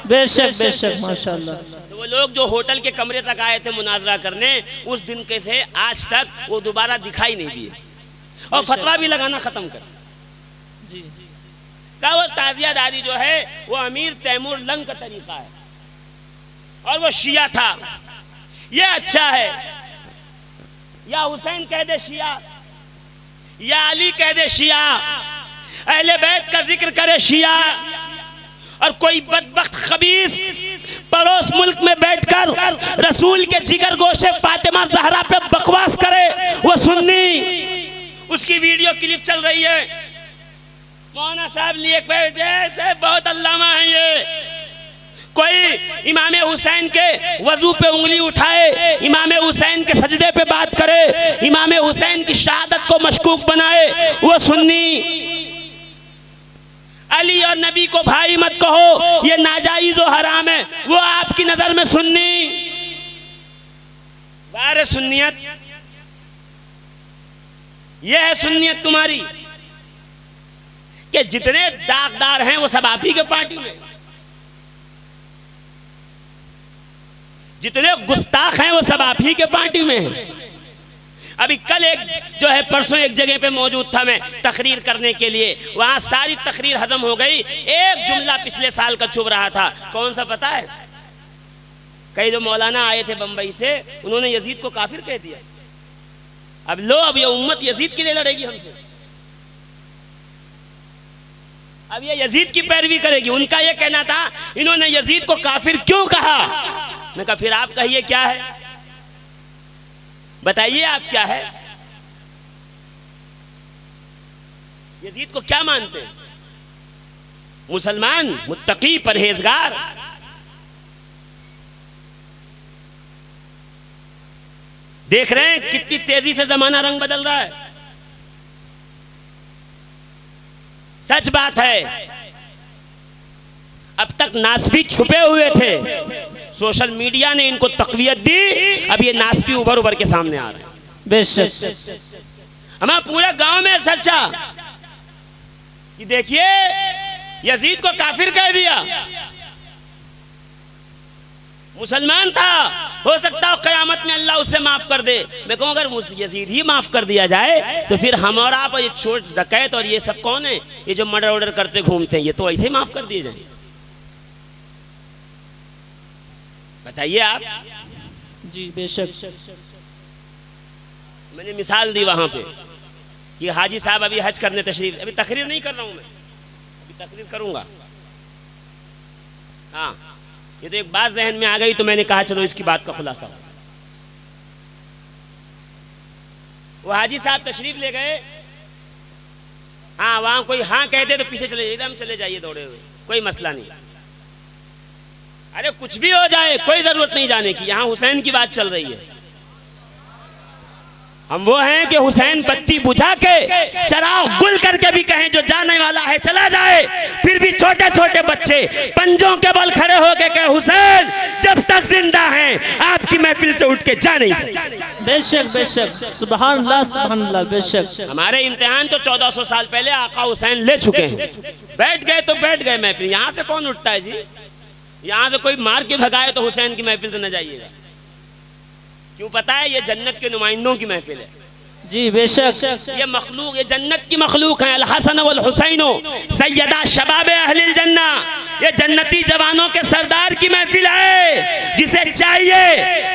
बेशक बेशक माशाअल्लाह। तो वो लोग जो होटल के कमरे तक आए थे मुनाजरा करने, उस दिन के से आज तक वो दोबारा दिखाई नहीं दिए और फतवा भी लगाना खत्म कर जी। का वो ताजियादारी जो है वो अमीर तैमूर लंग का तरीका है और वो शिया था, ये अच्छा है। या हुसैन कह दे शिया, या अली कह दे शिया, अहले बैत का जिक्र करे शिया, और कोई बदबख्त खबीस पड़ोस मुल्क में बैठकर रसूल के जिगर गोशे फातिमा ज़हरा पे बकवास करे वो सुन्नी। उसकी वीडियो क्लिप चल रही है, मौलाना साहब लिए बहुत अल्लामा है ये। कोई इमाम हुसैन के वजू पे उंगली उठाए, इमाम हुसैन के सजदे पे बात करे, इमाम हुसैन की शहादत को मशकूक बनाए, वो सुन्नी। अली और नबी को भाई मत कहो, ये नाजायज और हराम है, वो आपकी नजर में सुन्नी। बारे सुन्नियत, ये है सुन्नियत तुम्हारी कि जितने दागदार हैं वो सब आप ही के पार्टी में, जितने गुस्ताख हैं वो सब आप ही के पार्टी में हैं। अभी कल एक जो है परसों एक जगह पे मौजूद था मैं तकरीर करने के लिए, वहाँ सारी तकरीर हजम हो गई, एक जुमला पिछले साल का चुभ रहा था। कौन सा पता है? कई जो मौलाना आए थे बंबई से, उन्होंने यजीद को काफिर कह दिया। अब लो, अब ये उम्मत यजीद के लिए लड़ेगी हमसे, अब ये यजीद की पैरवी करेगी। उनका ये कहना था इन्होंने यजीद को काफिर क्यों कहा। मैं कहा फिर आप कहिए क्या है, बताइए आप क्या है, यजीद को क्या मानते हैं? मुसलमान, मुत्तकी, परहेजगार। देख रहे हैं कितनी तेजी से जमाना रंग बदल रहा है। सच बात है, अब तक नासबी छुपे हुए थे, सोशल मीडिया ने इनको तकवीयत दी, अब ये नासबी उभर उभर के सामने आ रहे हैं। बेशक हमारे पूरे गांव में चर्चा कि देखिए यजीद को काफिर कह दिया, मुसलमान था, हो सकता है कयामत में अल्लाह उससे माफ कर दे। मैं कहूँ अगर यजीद ही माफ कर दिया जाए तो फिर हम और आप ये चोर डकैत और ये सब कौन है, ये जो मर्डर ऑर्डर करते घूमते हैं, ये तो ऐसे ही माफ कर दिए जाए। बताइए आप जी। बेशक मैंने मिसाल दी वहां पे कि हाजी साहब अभी हज करने तशरीफ, अभी तकरीर नहीं कर रहा हूं मैं, अभी तकरीर करूंगा। हाँ, ये तो एक बात जहन में आ गई तो मैंने कहा चलो इसकी बात का खुलासा हो। वो हाजी साहब तशरीफ ले गए, हाँ वहां कोई हाँ कहते तो पीछे चले, एकदम चले जाइए दौड़े हुए, कोई मसला नहीं। अरे कुछ भी हो जाए, कोई जरूरत नहीं जाने की, यहाँ हुसैन की बात चल रही है। हम वो हैं कि हुसैन बत्ती बुझा के, चराग गुल करके भी कहें जो जाने वाला है चला जाए, फिर भी छोटे छोटे बच्चे पंजों के बल खड़े होके कहे हुसैन जब तक जिंदा हैं आपकी महफिल से उठ के जा नहीं सकते। बेशक बेशक, सुभान अल्लाह, बेशक। हमारे इम्तिहान तो 1400 साल पहले आका हुसैन ले चुके हैं। बैठ गए तो बैठ गए महफिल, यहाँ से कौन उठता है जी? यहाँ से कोई मार के भगाए तो हुसैन की महफिल से न जाइएगा। क्यों पता है? ये जन्नत के नुमाइंदों की महफिल है जी, बेशक। ये मखलूक, ये जन्नत की मखलूक है। अल हसन वल हुसैनो सैयदा शबाब अहलिल जन्ना, ये जन्नती जवानों के सरदार की महफिल है, जिसे चाहिए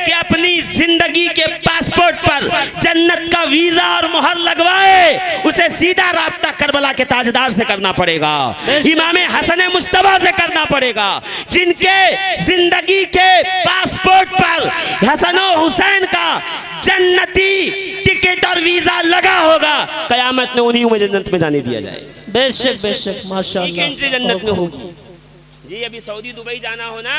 कि अपनी जिंदगी के पासपोर्ट पर जन्नत का वीजा और मुहर लगवाए। उसे सीधा राब्ता करबला के ताजदार से करना पड़ेगा, इमाम हसन मुस्तफा से करना पड़ेगा, जिनके जिंदगी के पासपोर्ट पर हसन और हुसैन का जन्नती टिकट और वीजा लगा होगा। कयामत में उन्हीं को जन्नत में जाने दिया जाए। बेशक बेशक, माशाअल्लाह, एंट्री जन्नत में होगी जी। अभी सऊदी दुबई जाना हो ना,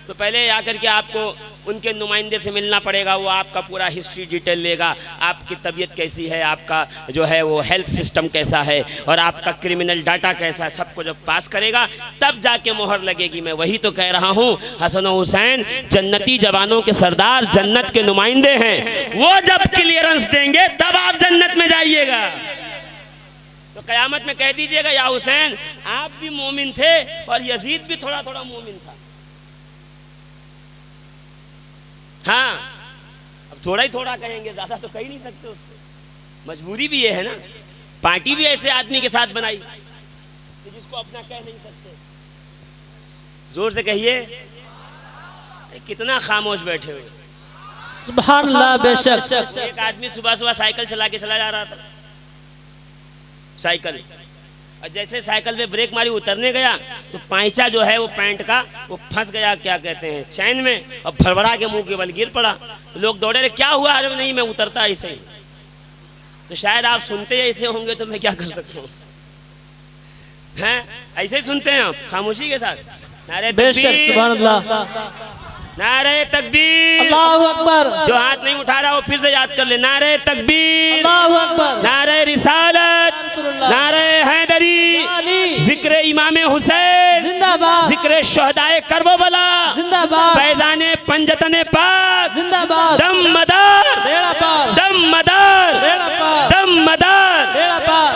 तो पहले आकर के आपको उनके नुमाइंदे से मिलना पड़ेगा। वो आपका पूरा हिस्ट्री डिटेल लेगा, आपकी तबीयत कैसी है, आपका जो है वो हेल्थ सिस्टम कैसा है, और आपका क्रिमिनल डाटा कैसा है, सबको जब पास करेगा तब जाके मोहर लगेगी। मैं वही तो कह रहा हूँ, हसन और हुसैन जन्नती जवानों के सरदार, जन्नत के नुमाइंदे हैं। वो जब क्लियरेंस देंगे तब आप जन्नत में जाइएगा। तो कयामत में कह दीजिएगा या हुसैन आप भी मोमिन थे और यजीद भी थोड़ा थोड़ा मोमिन था। हाँ, अब थोड़ा ही थोड़ा कहेंगे, ज्यादा तो कह नहीं सकते उसको। मजबूरी भी ये है ना, पार्टी भी ऐसे आदमी के साथ बनाई कि जिसको अपना कह नहीं सकते। जोर से कहिए, कितना खामोश बैठे हुए। सुभान अल्लाह, बेशक। एक आदमी सुबह सुबह साइकिल चला के चला जा रहा था, साइकिल, और जैसे साइकिल पे ब्रेक मारी उतरने गया तो पांचा जो है वो पैंट का वो फंस गया, क्या कहते हैं, चैन में, और भड़बड़ा के मुंह के बल गिर पड़ा। लोग दौड़े, रहे क्या हुआ? अरे नहीं, मैं उतरता ऐसे ही। तो शायद आप सुनते ऐसे होंगे तो मैं क्या कर सकता हूँ, हैं? ऐसे ही सुनते हैं आप खामोशी के साथ। नारे बेशक, सुभान अल्लाह, नारे तकबीर, अल्लाहु अकबर। जो हाथ नहीं उठा रहा वो फिर से याद कर ले, नारे तकबीर, अल्लाहु अकबर, नारे रिसालत, नारे हैदरी, जिक्र इमाम हुसैन जिंदाबाद, जिक्र शहदाए करबला जिंदाबाद, फैजाने पंजतने पाक जिंदाबाद, दम मदार, बेड़ा पार, दम मदार, बेड़ा पार, दम मदार, बेड़ा पार।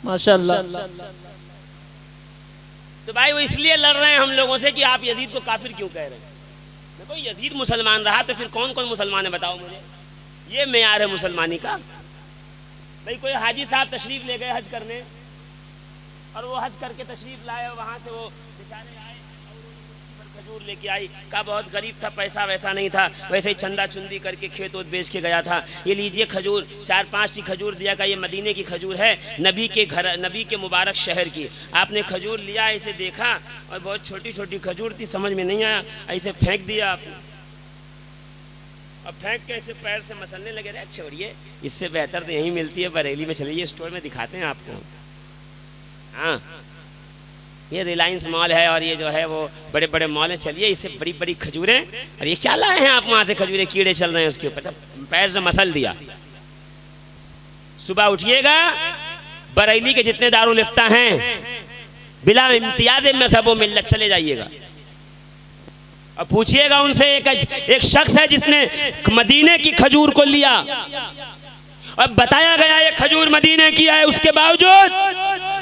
माशाअल्लाह। तो भाई वो इसलिए लड़ रहे हैं हम लोगों से कि आप यजीद को काफिर क्यों कह रहे हैं। देखो यजीद मुसलमान रहा तो फिर कौन कौन मुसलमान है बताओ मुझे, ये मेयार है मुसलमानी का। भाई कोई हाजी साहब तशरीफ ले गए हज करने, और वो हज करके तशरीफ लाए, और वहाँ से वो बेचारे आए और उन्होंने खजूर लेके आई, कहा बहुत गरीब था, पैसा वैसा नहीं था, वैसे ही चंदा चुंदी करके खेत वोत बेच के गया था, ये लीजिए खजूर, 4-5 की खजूर दिया, का ये मदीने की खजूर है, नबी के घर, नबी के मुबारक शहर की। आपने खजूर लिया, ऐसे देखा और बहुत छोटी छोटी खजूर थी, समझ में नहीं आया, ऐसे फेंक दिया आपने, अब फेंक के ऐसे पैर से मसलने लगे। रहे छोड़िए, इससे बेहतर तो यहीं मिलती है, बरेली में चलिए, स्टोर में दिखाते हैं आपको। हाँ, ये रिलायंस मॉल है और ये जो है वो बड़े बड़े मॉल हैं, चलिए इससे बड़ी बड़ी खजूरें, और ये क्या लाए हैं आप वहाँ से खजूरें, कीड़े चल रहे हैं उसके ऊपर, पैर से मसल दिया। सुबह उठिएगा, बरेली के जितने दारुल इफ्ता हैं बिला इम्तियाज में सबो मिल्लत चले जाइएगा, अब पूछिएगा उनसे, एक शख्स है जिसने मदीने की खजूर को लिया, अब बताया गया ये खजूर मदीने की है, उसके बावजूद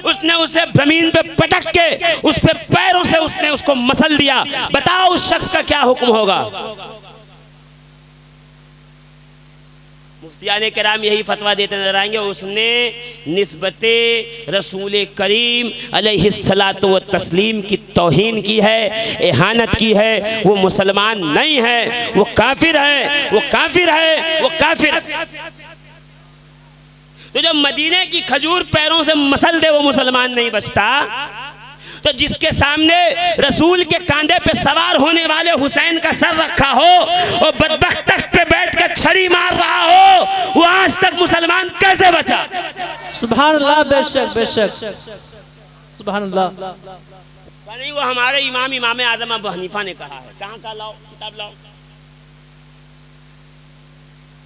उसने उसे जमीन पे पटक के उस पे पैरों से उसने उसको मसल दिया। बताओ उस शख्स का क्या हुक्म होगा? मुफ्तियाने किराम यही फतवा देते नजर आएंगे, उसने निस्बते रसूल करीम अलैहिस्सलातु व तस्लीम की तौहीन की है, एहानत की है, वो मुसलमान नहीं है, वो काफिर है, वो काफिर है, वो काफिर। तो जब मदीने की खजूर पैरों से मसल दे वो मुसलमान नहीं बचता, तो जिसके सामने रसूल के कांधे पे सवार होने वाले हुसैन का सर रखा हो और बदबख्त तख्त पे बैठ कर छड़ी मार रहा हो, वो आज तक मुसलमान कैसे बचा? सुभान अल्लाह, बेशक बेशक, सुभान अल्लाह। नहीं, वो हमारे इमाम आजम अबू हनीफा ने कहा है। कहाँ का लाओ, किताब लाओ।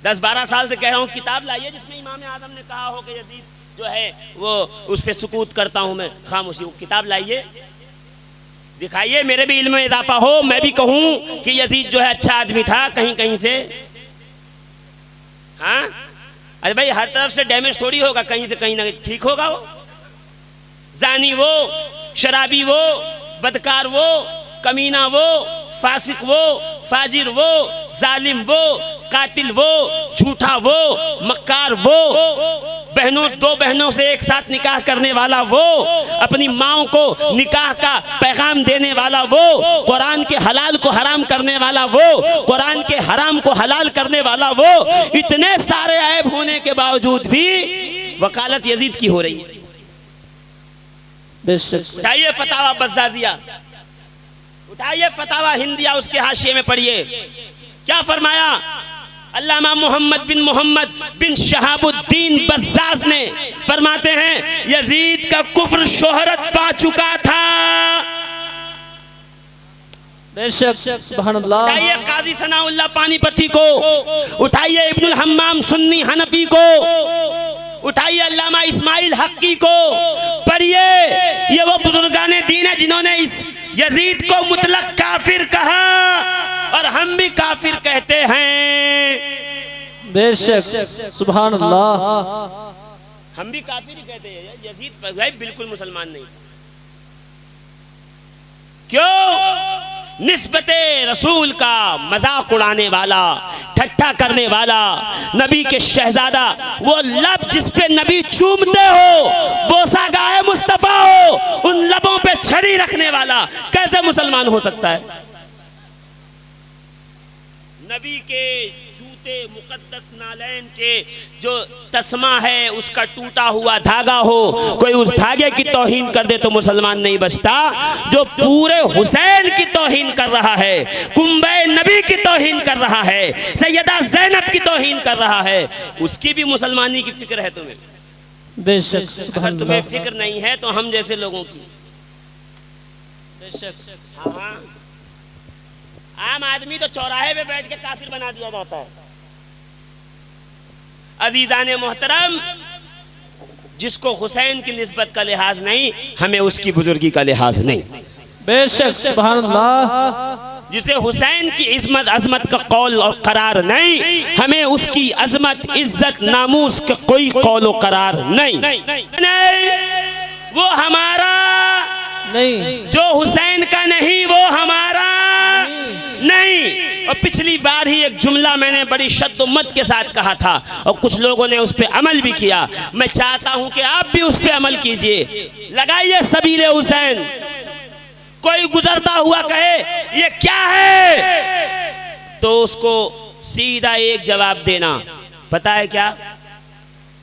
10-12 साल से कह रहा हूँ किताब लाइए जिसमें इमाम आजम ने कहा हो कि यजीद जो है वो उस पे सुकूत करता हूँ मैं, खामोशी। किताब लाइए, दिखाइए, मेरे भी इल्म में इजाफा हो, मैं भी कहूँ कि यजीद जो है अच्छा आदमी था कहीं कहीं से। हाँ, अरे भाई हर तरफ से डैमेज थोड़ी होगा, कहीं से कहीं ना ठीक होगा। वो जानी वो, शराबी वो, बदकार वो, कमीना वो, फासिक वो, फाजिर वो, जालिम वो, कातिल वो, झूठा वो, मक्कार वो, बहनों, 2 बहनों से एक साथ निकाह करने वाला वो, अपनी माओ को निकाह का पैगाम देने वाला वो, कुरान के हलाल को हराम करने वाला वो, कुरान के हराम को हलाल करने वाला वो। इतने सारे ऐब होने के बावजूद भी वकालत यजीद की हो रही है। उठाइए फतावा बज़्ज़ाज़िया, उठाइए फतावा हिंदिया, उसके हाशिए में पढ़िए क्या फरमाया। अल्लामा मोहम्मद बिन शहाबुद्दीन बज़्ज़ाज़ ने फरमाते हैं यजीद का कुफ्र शोहरत पा चुका था। बेशक, सुभान अल्लाह। उठाइए काजी सनाउल्लाह पानीपती को, उठाइए इब्नुल हम्माम सुन्नी हनफी को, उठाइए अल्लामा इस्माइल हक्की को, पढ़िए। ये वो बुजुर्गाने दीन है जिन्होंने इस यजीद को मुतलक काफिर कहा और हम भी काफिर कहते हैं। बेशक, सुभान अल्लाह। हम भी काफिर ही कहते हैं। यजीद भाई बिल्कुल मुसलमान नहीं। क्यों? निस्बते रसूल का मजाक उड़ाने वाला, ठट्ठा करने वाला, नबी के शहजादा, वो लब जिस पे नबी चूमते हो, बोसा गाए मुस्तफा हो, उन लबों पे छड़ी रखने वाला कैसे मुसलमान हो सकता है? नबी के जूते मुकद्दस नालैन के जो तस्मा है उसका टूटा हुआ धागा हो, कोई उस धागे की तौहीन कर दे तो मुसलमान नहीं बचता। जो पूरे हुसैन की तौहीन कर रहा है, कुंबे नबी की तौहीन कर रहा है, सैयदा जैनब की तौहीन कर रहा है, उसकी भी मुसलमानी की फिक्र है तुम्हें? बेशक, अगर तुम्हें फिक्र नहीं है तो हम जैसे लोगों की। बेशक, हाँ, आम आदमी तो चौराहे पे बैठ के काफिर बना दिया जाता है। अजीजाने मोहतरम, जिसको हुसैन की निस्बत का लिहाज नहीं, हमें उसकी बुजुर्गी का लिहाज नहीं। बेशक, सुभान अल्लाह। जिसे हुसैन की इज्मत अजमत का कौल और करार नहीं, हमें उसकी अजमत इज्जत नामूस का कोई कौल और करार नहीं। वो हमारा नहीं, जो हुसैन का नहीं वो हमारा नहीं। और पिछली बार ही एक जुमला मैंने बड़ी शद्दुमत के साथ कहा था और कुछ लोगों ने उस पर अमल भी किया। मैं चाहता हूं कि आप भी उस पर अमल कीजिए। लगाइए सबीले हुसैन। कोई गुजरता हुआ कहे ये क्या है, तो उसको सीधा एक जवाब देना, पता है क्या,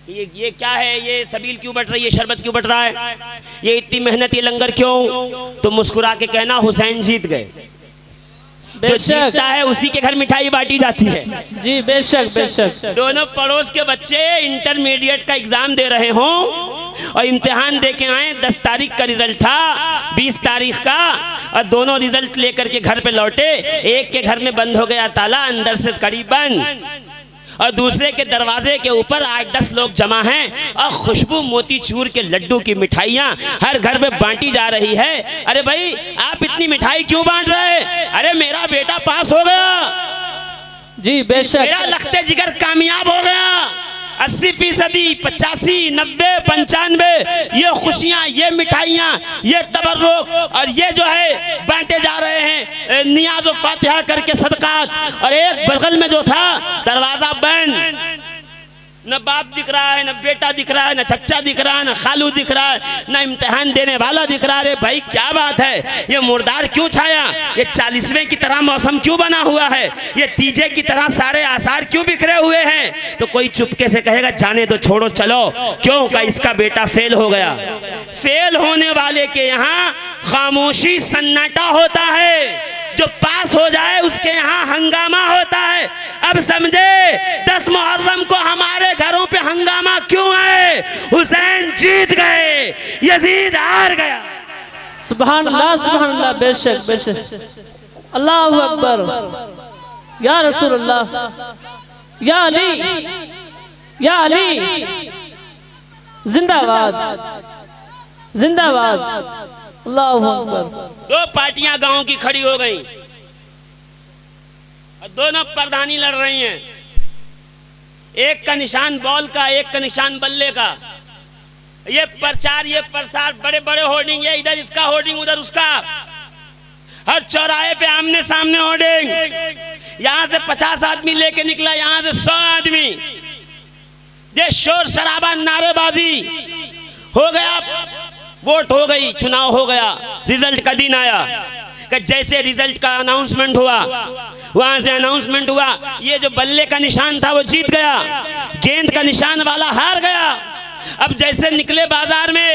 ये क्या है, ये सबील क्यों बट रही है, शरबत क्यों बट रहा है, ये इतनी मेहनत, ये लंगर क्यों? तो मुस्कुरा के कहना हुसैन जीत गए। जो जीतता है उसी के घर मिठाई बांटी जाती है। जी बेशक, बेशक। दोनों पड़ोस के बच्चे इंटरमीडिएट का एग्जाम दे रहे हों और इम्तिहान दे के आए, 10 तारीख का रिजल्ट था, 20 तारीख का, और दोनों रिजल्ट लेकर के घर पे लौटे। एक के घर में बंद हो गया ताला, अंदर से कड़ी बंद, और दूसरे के दरवाजे के ऊपर 8-10 लोग जमा हैं और खुशबू मोतीचूर के लड्डू की मिठाइयाँ हर घर में बांटी जा रही है। अरे भाई आप इतनी मिठाई क्यों बांट रहे हैं? अरे मेरा बेटा पास हो गया जी, बेशक। मेरा लखते जिगर कामयाब हो गया। 80%, 85, 90, 95 ये खुशियाँ, ये मिठाइयाँ, ये तबर्रुक और ये जो है बांटे जा रहे हैं नियाज़ व फातिहा करके सदकात। और एक बगल में जो था दरवाज़ा बंद, न बाप दिख रहा है, न बेटा दिख रहा है, न चच्चा दिख रहा है, न खालू दिख रहा है, न इम्तिहान देने वाला दिख रहा है। भाई क्या बात है, ये मुर्दार क्यों छाया, ये 40वें की तरह मौसम क्यों बना हुआ है, ये तीजे की तरह सारे आसार क्यों बिखरे हुए हैं? तो कोई चुपके से कहेगा जाने दो, छोड़ो, चलो। क्यों का इसका बेटा फेल हो गया। फेल होने वाले के यहाँ खामोशी सन्नाटा होता है, जो पास हो जाए उसके यहाँ हंगामा होता है। अब समझे 10 मुहर्रम को हमारे घरों पे हंगामा क्यों है? हुसैन जीत गए, यजीद हार गया। सुभान अल्लाह, बेशक बेशक। अल्लाहु अकबर। या रसूल अल्लाह, या अली, या अली, जिंदाबाद जिंदाबाद। अल्लाहु अकबर। दो पार्टियां गांव की खड़ी हो गई और दोनों प्रधानी लड़ रही हैं। एक का निशान बॉल का, एक का निशान बल्ले का। ये प्रचार, ये प्रसार, बड़े बड़े होर्डिंग, ये इधर इसका होर्डिंग, उधर उसका। हर चौराहे पे आमने सामने होर्डिंग। यहां से 50 आदमी लेके निकला, यहां से 100 आदमी। ये शोर शराबा, नारेबाजी हो गया। वोट हो गई, चुनाव हो गया, रिजल्ट का दिन आया। कि जैसे रिजल्ट का अनाउंसमेंट हुआ, वहां से अनाउंसमेंट हुआ, ये जो बल्ले का निशान था वो जीत गया, गेंद का निशान वाला हार गया। अब जैसे निकले बाजार में,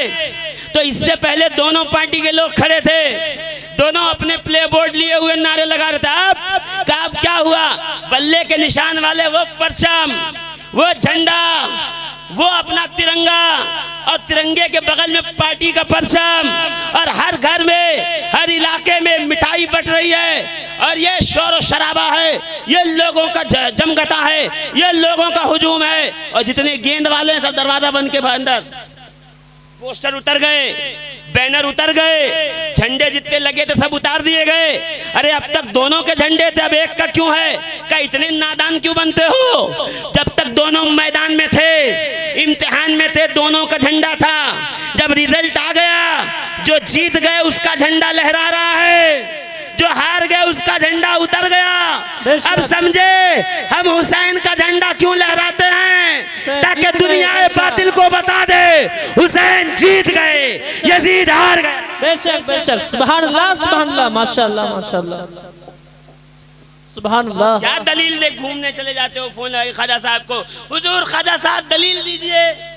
तो इससे पहले दोनों पार्टी के लोग खड़े थे, दोनों अपने प्ले बोर्ड लिए हुए नारे लगा रहे थे। अब क्या हुआ? बल्ले के निशान वाले वो परचम, वो झंडा, वो अपना तिरंगा, और तिरंगे के बगल में पार्टी का परचम, और हर घर में, हर इलाके में मिठाई बट रही है। और ये शोर और शराबा है, ये लोगों का जमघटा है, ये लोगों का हुजूम है। और जितने गेंद वाले हैं सब दरवाजा बंद के अंदर। पोस्टर उतर गए, बैनर उतर गए, झंडे जितने लगे थे सब उतार दिए गए। अरे अब तक दोनों के झंडे थे, अब एक का क्यों है? क्या इतने नादान क्यों बनते हो? जब तक दोनों मैदान में थे, इम्तिहान में थे, दोनों का झंडा था। जब रिजल्ट आ गया, जो जीत गए उसका झंडा लहरा रहा है, जो हार गए उसका झंडा उतर गया। अब समझे हम हुसैन का झंडा क्यों लहराते हैं? ताकि दुनिया बातिल को बता दे हुसैन जीत गए, यजीद हार गए। बेशक बेशक। सुभान अल्लाह, माशाअल्लाह माशाअल्लाह, सुभान अल्लाह। क्या दलील ले घूमने चले जाते हो? फोन लगाए ख्वाजा साहब को, हुजूर ख्वाजा साहब दलील दीजिए,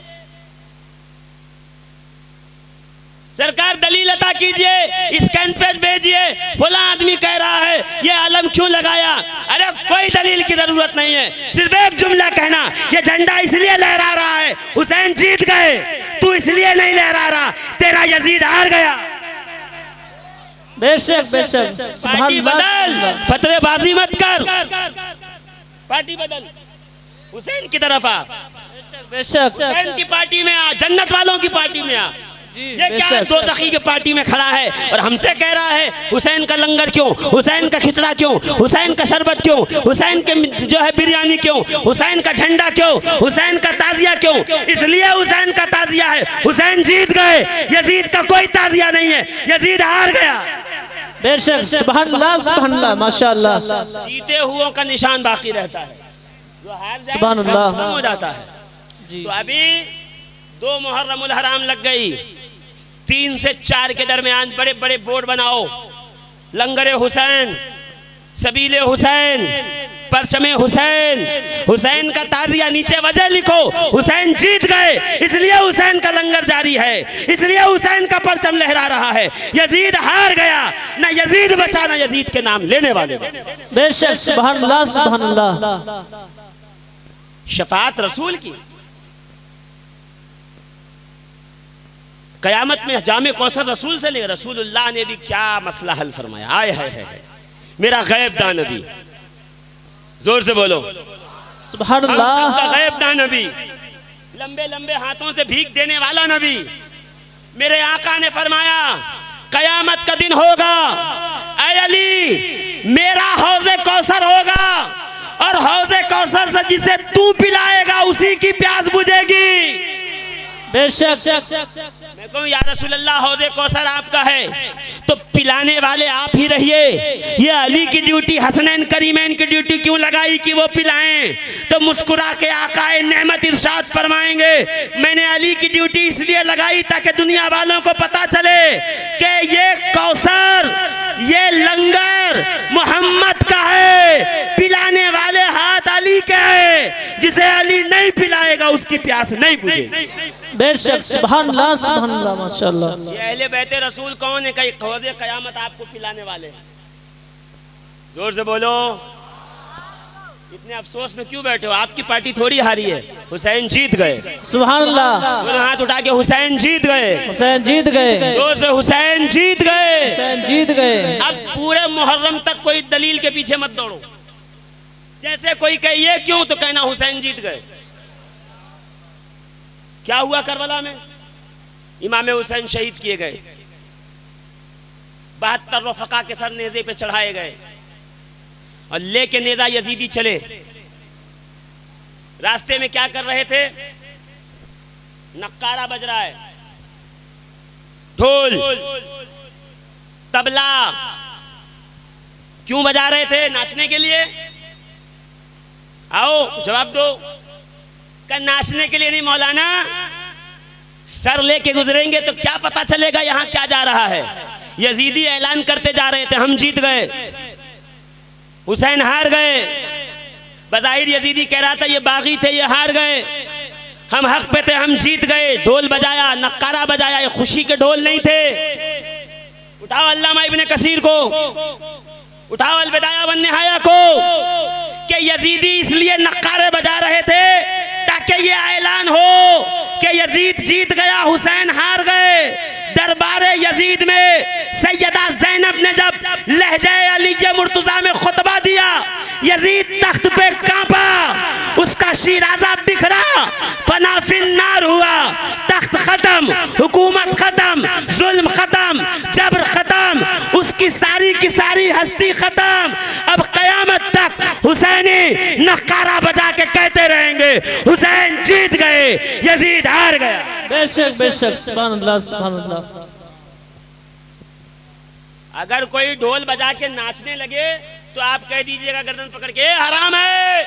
सरकार दलील अता कीजिए, स्कैन पेज भेजिए, फला आदमी कह रहा है, ये आलम क्यों लगाया? अरे कोई दलील की जरूरत नहीं है, सिर्फ एक जुमला कहना, ये झंडा इसलिए लहरा रहा है, हुसैन जीत गए, तू इसलिए नहीं लहरा रहा, तेरा यजीद हार गया। बेशक बेशक। पार्टी बदल, फतवेबाजी मत कर, पार्टी बदल, हुसैन की तरफ आ, बेशक। हुसैन की पार्टी में आ, जन्नत वालों की पार्टी में आ। ये क्या दोज़खी की पार्टी में खड़ा है और हमसे कह रहा है हुसैन का लंगर क्यों, हुसैन का खिचड़ा क्यों, हुसैन का शरबत क्यों, हुसैन के जो है बिरयानी क्यों, हुसैन का झंडा क्यों, हुसैन का ताजिया क्यों? इसलिए हुसैन का ताजिया है, हुसैन जीत गए, यजीद का कोई ताजिया नहीं है, यजीद हार गया। बेशक। सुभान अल्लाह, माशाअल्लाह। जीते हुओं का निशान बाकी रहता है, जो हार जाए सुभान अल्लाह खत्म हो जाता है जी। तो अभी 2 मुहर्रमुल हराम लग गई, 3 से 4 के दरमियान बड़े बड़े बोर्ड बनाओ, लंगरे हुसैन, सबीले हुसैन, परचमे हुसैन, हुसैन का ताजिया, नीचे वजह लिखो, हुसैन जीत गए, इसलिए हुसैन का लंगर जारी है, इसलिए हुसैन का परचम लहरा रहा है, यजीद हार गया, ना यजीद बचा ना यजीद के नाम लेने वाले। बेशक। सुभान अल्लाह, सुभान अल्लाह। शफाअत रसूल की, कयामत में जामे कौसर रसूल से ले, रसूलुल्लाह ने भी क्या मसला हल फरमाया। आए है मेरा गैब दान नबी, जोर से बोलो सुभान अल्लाह। का गैब दान नबी, लंबे लंबे हाथों से भीख देने वाला नबी। मेरे आका ने फरमाया कयामत का दिन होगा, ऐ अली मेरा हौज़े कौसर होगा, और हौज़े कौसर से जिसे तू पिलाएगा उसी की प्यास बुझेगी। बेशक। मैं कहूँ या रसूलल्लाह हौज़े कौसर आपका है तो पिलाने वाले आप ही रहिए। ये अली की ड्यूटी, हसनैन करीमैन की ड्यूटी क्यों लगाई कि वो पिलाएं? तो मुस्कुरा के आकाए नेमत इरशाद फरमाएंगे मैंने अली की ड्यूटी इसलिए लगाई ताकि दुनिया वालों को पता चले कि ये कौसर, ये लंगर मोहम्मद का है, पिलाने वाले हाथ अली के हैं, जिसे अली नहीं पिलाएगा उसकी प्यास नहीं बुझेगी। बेशक। सुभान अल्लाह, सुभान अल्लाह, माशाअल्लाह। ये अहले बैते रसूल कौन है? कई हौज़े क़यामत आपको पिलाने वाले, जोर से बोलो। इतने अफसोस में क्यों बैठे हो? आपकी पार्टी थोड़ी हारी है, हुसैन जीत गए। सुभान अल्लाह। दोनों हाथ उठा के हुसैन जीत गए, हुसैन जीत गए, जोर से हुसैन जीत गए। हुसैन जीत गए। अब पूरे मुहर्रम तक कोई दलील के पीछे मत दौड़ो। जैसे कोई कहे ये क्यों, तो कहना हुसैन जीत गए। क्या हुआ करबला में? इमाम हुसैन शहीद किए गए, 72 रफका के सर नेज़े पे चढ़ाए गए और लेके नेज़ा यजीदी चले। रास्ते में क्या कर रहे थे? नक्कारा बज रहा है, ढोल तबला। क्यों बजा रहे थे? नाचने के लिए। आओ जवाब दो। क्या नाचने के लिए नहीं मौलाना? सर लेके गुजरेंगे तो क्या पता चलेगा यहाँ क्या जा रहा है। यजीदी ऐलान करते जा रहे थे हम जीत गए, हुसैन हार गए। बज़ाहिर यजीदी कह रहा था ये बागी थे, ये हार गए, हम हक पे थे, हम जीत गए। ढोल बजाया, नक्कारा बजाया, ये खुशी के ढोल नहीं थे। उठाओ अल्लामा इब्ने कसीर को, उठाओ अल-बिदाया वन निहाया को, कि यजीदी इसलिए नक्कारे बजा रहे थे ताकि ये ऐलान हो कि यजीद जीत गया, हुसैन हार गए। दरबारे यजीद में सैयदा ज़ैनब ने जब लहजे अली मुर्तज़ा में खुतबा दिया, यजीद तख्त पे कांपा, उसका शीराज़ा बिखरा, फनाफिन्नार हुआ। तख्त खत्म, हुकूमत खत्म, जुल्म खत्म, जबर खत्म, उसकी सारी की सारी हस्ती खत्म। अब कयामत तक हुसैनी नक्कारा बजा के कहते रहेंगे हुसैन जीत गए, यजीद हार गया। बेशक बेशक, सुभान अल्लाह सुभान अल्लाह। अगर कोई ढोल बजा के नाचने लगे तो आप कह दीजिएगा गर्दन पकड़ के हराम है।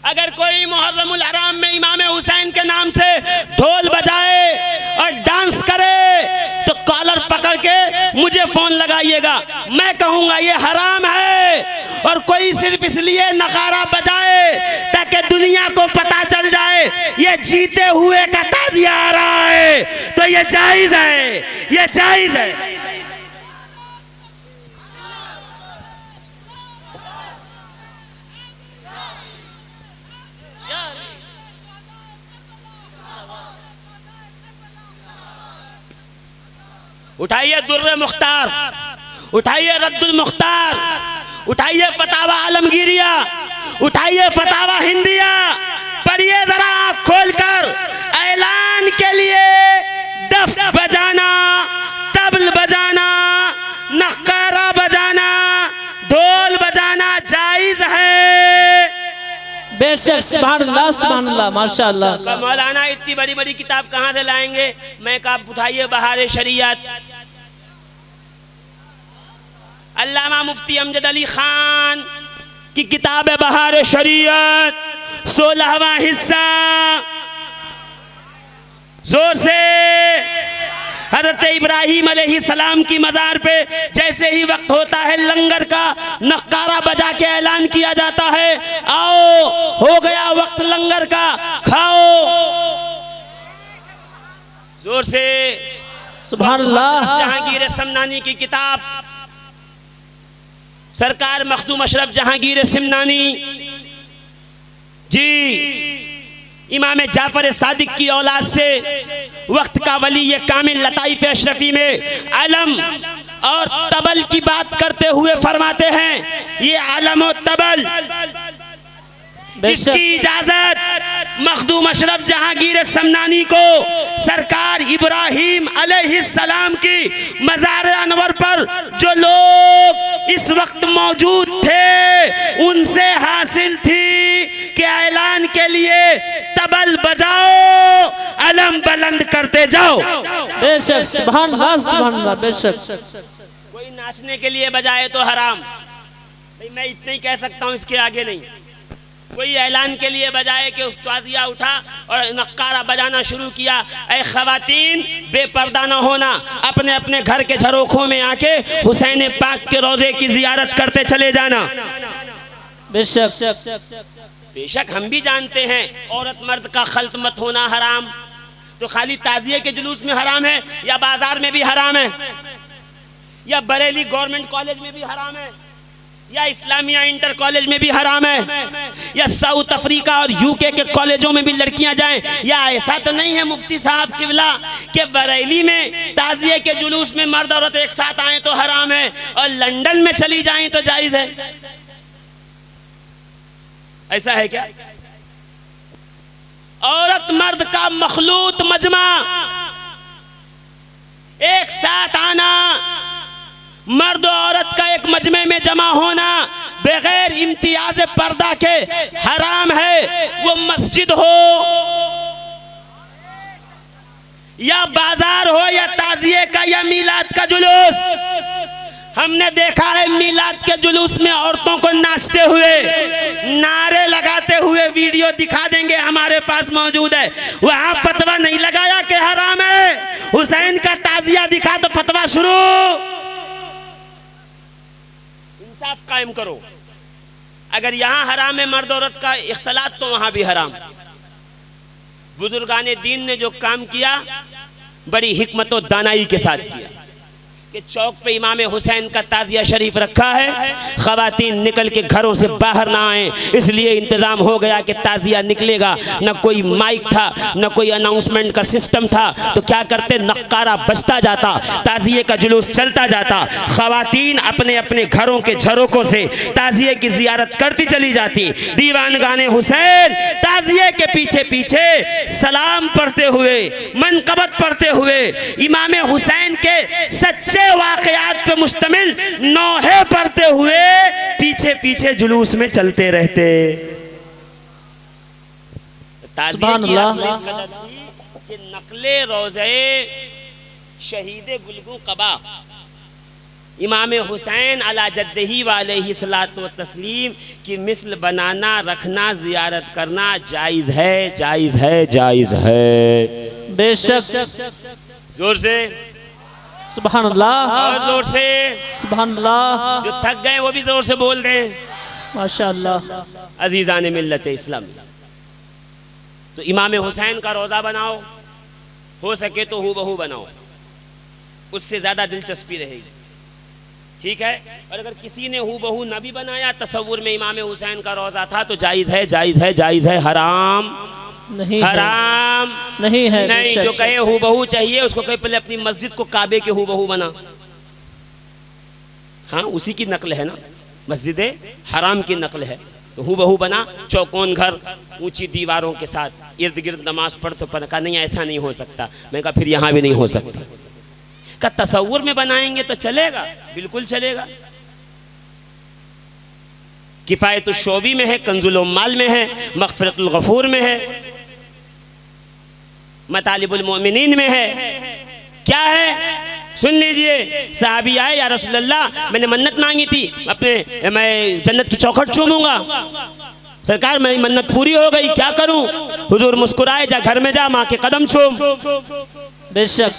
अगर कोई मुहर्रमुल हराम में इमाम हुसैन के नाम से ढोल बजाए और डांस करे तो कॉलर पकड़ के मुझे फोन लगाइएगा, मैं कहूंगा ये हराम है। और कोई सिर्फ इसलिए नगारा बजाए ताकि दुनिया को पता चल जाए ये जीते हुए का ताजिया आ रहा है, तो ये जायज है, ये जायज है। उठाइए दुर्र मुख्तार, उठाइए रद्दुल मुख्तार, उठाइए फतावा आलमगीरिया, उठाइए फतावा हिंदिया, पढ़िए जरा आँख खोलकर। ऐलान के लिए डफ बजाना, तबल बजाना, नक्कारा बजाना, ढोल बजाना जायज है। बेशक, सुभान अल्लाह सुभान अल्लाह, माशाअल्लाह। तो मौलाना इतनी बड़ी बड़ी किताब कहाँ से लाएंगे? मैं कहा उठाइए बहार शरीयत, अल्लामा मुफ्ती अमजद अली खान की किताब है बहार शरीयत, 16वां हिस्सा। जोर से। हजरत इब्राहिम अलैहिस्सलाम की मज़ार पे जैसे ही वक्त होता है लंगर का, नक्कारा बजा के ऐलान किया जाता है, आओ हो गया वक्त लंगर का, खाओ। जोर से। सुभान अल्लाह। जहांगीर समनानी की किताब, सरकार मखदूम अशरफ जहांगीर सिमनानी जी, इमाम जाफर सादिक की औलाद से वक्त का वली ये कामिल लताइफ अशरफी में अलम और तबल की बात करते हुए फरमाते हैं, ये अलम और तबल इसकी इजाजत मखदूम अशरफ जहांगीर समनानी को सरकार इब्राहिम अलैहिस्सलाम की मज़ार अनवर पर जो लोग इस वक्त मौजूद थे उनसे हासिल थी कि ऐलान के लिए तबल बजाओ, अलम बुलंद करते जाओ। बेशक, सुभान अल्लाह सुभान अल्लाह। बेशक, कोई नाचने के लिए बजाए तो हराम, भाई मैं इतना ही कह सकता हूँ, इसके आगे नहीं। कोई ऐलान के लिए बजाए कि उस ताजिया उठा और नक्कारा बजाना शुरू किया, ऐ खवातीन बेपर्दा न होना, अपने अपने घर के झरोखों में आके हुसैन पाक के रोजे की जियारत करते चले जाना। बेशक बेशक हम भी जानते हैं औरत मर्द का खल्त मत होना हराम, तो खाली ताजिए के जुलूस में हराम है या बाजार में भी हराम है या बरेली गवर्नमेंट कॉलेज में भी हराम है या इस्लामिया इंटर कॉलेज में भी हराम है, या साउथ अफ्रीका और यूके के कॉलेजों में भी लड़कियां जाएं, या ऐसा तो नहीं है मुफ्ती साहब किबला कि बरेली में ताजिए के जुलूस में मर्द औरत एक साथ आए तो हराम है और लंदन में चली जाएं तो जायज है? ऐसा है क्या? औरत मर्द का मखलूत मजमा एक साथ आना, मर्द औरत का एक मजमे में जमा होना बगैर इम्तियाज पर्दा के हराम है। वो मस्जिद हो या बाजार हो या ताजिए का या मीलाद का जुलूस, हमने देखा है मीलाद के जुलूस में औरतों को नाचते हुए, नारे लगाते हुए वीडियो दिखा देंगे, हमारे पास मौजूद है। वहां फतवा नहीं लगाया कि हराम है, हुसैन का ताजिया दिखा तो फतवा शुरू। इंसाफ कायम करो। अगर यहां हराम है मर्द औरत का इख्तलात तो वहां भी हराम। बुजुर्गाने दीन ने जो काम किया बड़ी हिकमत और दानाई के साथ किया कि चौक पे इमाम हुसैन का ताजिया शरीफ रखा है, खवातीन निकल के घरों से बाहर ना आए, इसलिए इंतजाम हो गया कि ताजिया निकलेगा। न कोई माइक था, न कोई अनाउंसमेंट का सिस्टम था, तो क्या करते, नक्कारा बजता जाता, ताजिए का जुलूस चलता जाता, खवातीन अपने अपने घरों के झरोकों से ताजिए की जियारत करती चली जाती। दीवानगाने हुसैन ताजिए के पीछे पीछे सलाम पढ़ते हुए, मनकबत पढ़ते हुए, इमाम हुसैन के सच्चे वाकयात पे मुश्तमिल नौहे पढ़ते हुए पीछे पीछे जुलूस में चलते रहते। कि नकले रोज़े शहीद गुलगू कबा इमाम हुसैन अला जद्दही वालैहि सलातो व तस्लीम की मिसल बनाना, रखना, जियारत करना जायज़ है, जायज़ है, जायज़ है। बेशक। जोर से सुभान अल्लाह, और जोर से सुभान अल्लाह। जो थक गए वो भी जोर से बोल रहे हैं माशाअल्लाह। अजीज़ान मिल्लत इस्लाम, तो इमाम हुसैन का रोज़ा बनाओ, हो सके तो हूबहू बनाओ, उससे ज़्यादा दिलचस्पी रहेगी। ठीक है, और अगर किसी ने हूबहू न भी बनाया, तसव्वुर में इमाम हुसैन का रोज़ा था तो जायज़ है, जायज़ है, जायज़ है, हराम नहीं, हराम नहीं है। नहीं, जो कहे हूबहू चाहिए उसको कहे पहले अपनी मस्जिद को काबे के हूबहू बना। हाँ, उसी की नकल है ना, मस्जिद हराम की नकल है, तो हूबहू बना, चौकोन घर, ऊंची दीवारों के साथ, इर्द गिर्द नमाज पढ़ तो पढ़। कहा नहीं, ऐसा नहीं हो सकता। मैं कहा फिर यहाँ भी नहीं हो सकता। का तसव्वुर में बनाएंगे तो चलेगा, बिल्कुल चलेगा। किफ़ायतुश शोबी में है, कंजुल उम्माल में है, मग़फ़िरतुल गफ़ूर में है, मतालिबुल मोमिनीन में है। क्या है? सुन लीजिए। साहबी आए, या रसूलल्लाह मैंने मन्नत मांगी थी, मैं जन्नत की चौखट चूमूंगा, सरकार मेरी मन्नत पूरी हो गई, क्या करूं? हुजूर मुस्कुराए, जा घर में जा, माँ के कदम चूम। बेशक।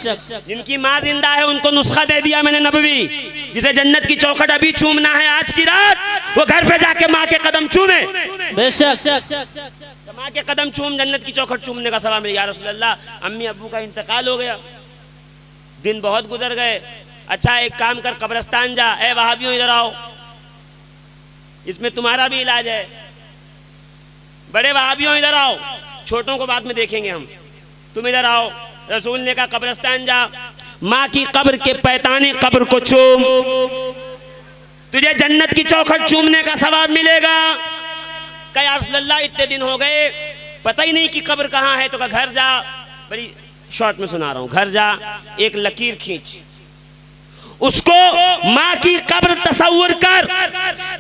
जिनकी माँ जिंदा है उनको नुस्खा दे दिया मैंने नबवी, जिसे जन्नत की चौखट अभी चूमना है आज की रात, वो घर पे जाके माँ के कदम चूमे। बेशक। माँ के कदम चूम, जन्नत की चौखट चूमने का सवाब मिला। या रसूलल्लाह, अम्मी अब्बू का इंतकाल हो गया, दिन बहुत गुजर गए। अच्छा एक काम कर, कब्रिस्तान जा। ए वहाबियों इधर आओ, इसमें तुम्हारा भी इलाज है। बड़े वहाबियों इधर आओ, छोटों को बाद में देखेंगे हम, तुम इधर आओ। रसूल ने कहा कब्रिस्तान जा, माँ की कब्र के पैताने कब्र को चूम, तुझे जन्नत की चौखट चूमने का सवाब मिलेगा। कहा या रसूलल्लाह इतने दिन हो गए, पता ही नहीं कि कब्र कहाँ है। तो कहा घर जा, बड़ी शॉर्ट में सुना रहा हूँ, घर जा, एक लकीर खींच, उसको माँ की कब्र तसव्वुर कर।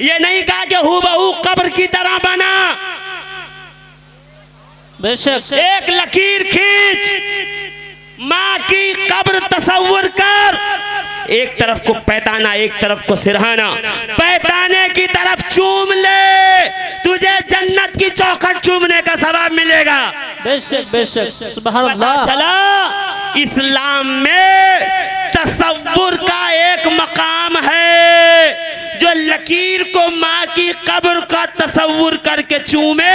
ये नहीं कहा कि हूबहू कब्र की तरह बना, बेशक। एक लकीर खींच, माँ की कब्र तसव्वुर कर, एक तरफ को पैताना, एक तरफ को सिरहाना, पैताने की तरफ चूम ले, तुझे जन्नत की चौखट चूमने का सवाब मिलेगा। बेशक बेशक, सुभान अल्लाह। चला, इस्लाम में तसव्वुर का एक मकाम है, जो लकीर को माँ की कब्र का तसव्वुर करके चूमे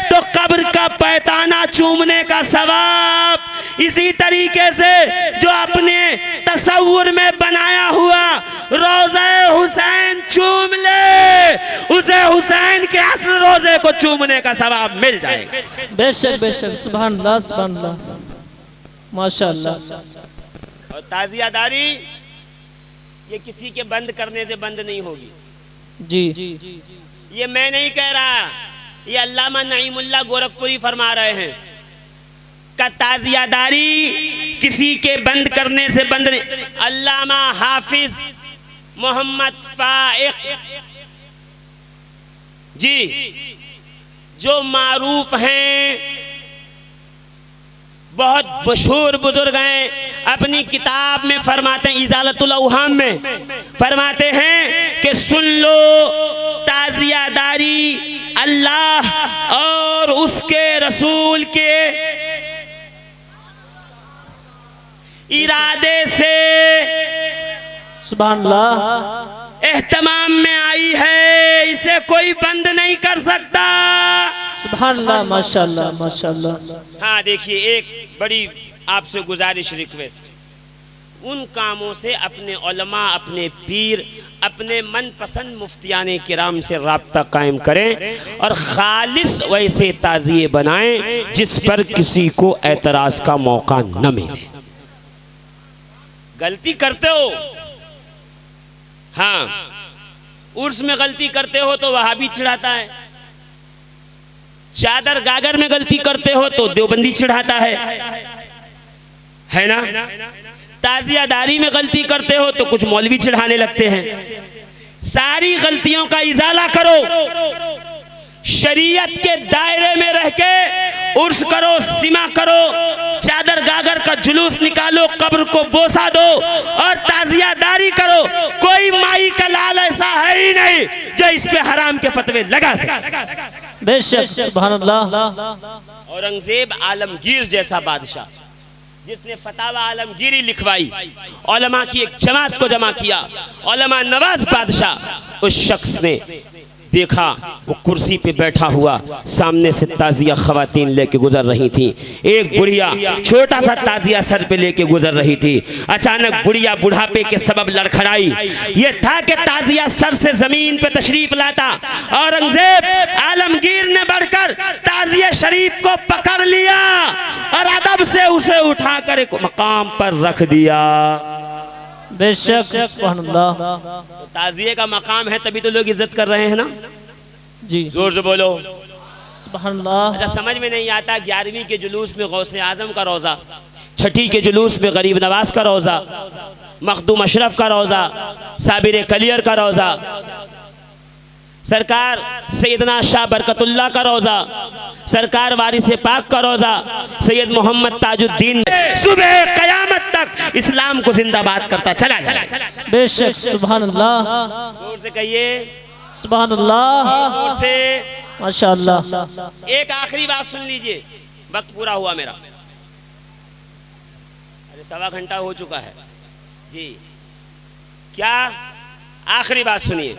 तो कब्र का पैताना चूमने का सवाब इसी तरीके से जो अपने तसव्वुर में बनाया हुआ रोज़े हुसैन चूम ले, उसे हुसैन के असल रोज़े को चूमने का सवाब मिल जाएगा। बेशक बेशक, सुभान अल्लाह सुभान अल्लाह, माशाअल्लाह। और ताज़ियादारी ये किसी के बंद करने से बंद नहीं होगी जी, ये मैं नहीं कह रहा, ये अल्लामा नईमुल्लाह गोरखपुरी फरमा रहे हैं का ताज़ियादारी किसी के बंद करने से बंद नहीं। अल्लामा हाफिज मोहम्मद फाइक जी जो मारूफ हैं, बहुत मशहूर बुजुर्ग हैं, अपनी किताब में फरमाते हैं, इजालतुल औहाम में फरमाते हैं कि सुन लो, ताज़ियादारी अल्लाह और उसके रसूल के इरादे से सुभान अल्लाह एहतमाम में आई है, इसे कोई बंद नहीं कर सकता। सुभान अल्लाह, माशाअल्लाह माशाअल्लाह। हाँ देखिए, एक बड़ी आपसे गुजारिश रिक्वेस्ट, उन कामों से अपने उलमा, अपने पीर, अपने मनपसंद मुफ्तियाने किराम से राब्ता कायम करें और खालिस वैसे ताज़िए बनाएं जिस पर किसी को एतराज़ का मौका न मिले। गलती करते हो, हाँ, उर्स में गलती करते हो तो वहाबी चिढ़ाता चादर गागर में गलती करते हो तो देवबंदी चिढ़ाता है ना। ताज़ियादारी में गलती करते हो तो कुछ मौलवी चिढ़ाने लगते हैं। सारी गलतियों का इजाला करो, शरीयत के दायरे में रह के उर्स करो, सिमा करो, चादर गागर का जुलूस निकालो, कब्र को बोसा दो और ताज़ियादारी करो। कोई माई का लाल ऐसा है ही नहीं जो इस पे हराम के फतवे लगा सके। बेशक, सुभान अल्लाह। औरंगजेब आलमगीर जैसा बादशाह जिसने फतावा आलमगीरी लिखवाई, उलमा की एक जमात को जमा किया, उलमा नवाज बादशाह, उस शख्स ने देखा वो कुर्सी पे बैठा हुआ, सामने से ताज़िया खवातीन लेके गुजर रही थी। एक बुढ़िया छोटा सा ताज़िया सर पे लेके गुजर रही थी। अचानक बुढ़िया बुढ़ापे के सबब लड़खड़ाई। ये था कि ताज़िया सर से जमीन पे तशरीफ लाता, औरंगजेब आलमगीर ने बढ़कर ताज़िया शरीफ को पकड़ लिया और अदब से उसे उठाकर एक मकाम पर रख दिया। बेशक, सुभान अल्लाह। ताज़िए का मकाम है तभी तो लोग इज्जत कर रहे हैं ना। जी, जोर से बोलो सुभान अल्लाह। अच्छा, समझ में नहीं आता 11वीं के जुलूस में गौसे आजम का रोज़ा, 6ठी के जुलूस में गरीब नवाज का रोज़ा, मखदूम अशरफ का रोज़ा, साबिर कलियर का रोज़ा, सरकार सैयदना शाह बरकतुल्लाह का रोज़ा, सरकार वारिस पाक का रोज़ा, सैयद मोहम्मद ताजुद्दीन सुबह क़यामत तक इस्लाम को जिंदाबाद करता चला जाए। बेशक, सुभान अल्लाह। जोर से कहिए सुभान अल्लाह, जोर से माशाअल्लाह। एक आखिरी बात सुन लीजिए, वक्त पूरा हुआ मेरा, अरे 1.25 घंटा हो चुका है जी। क्या आखिरी बात सुनिए,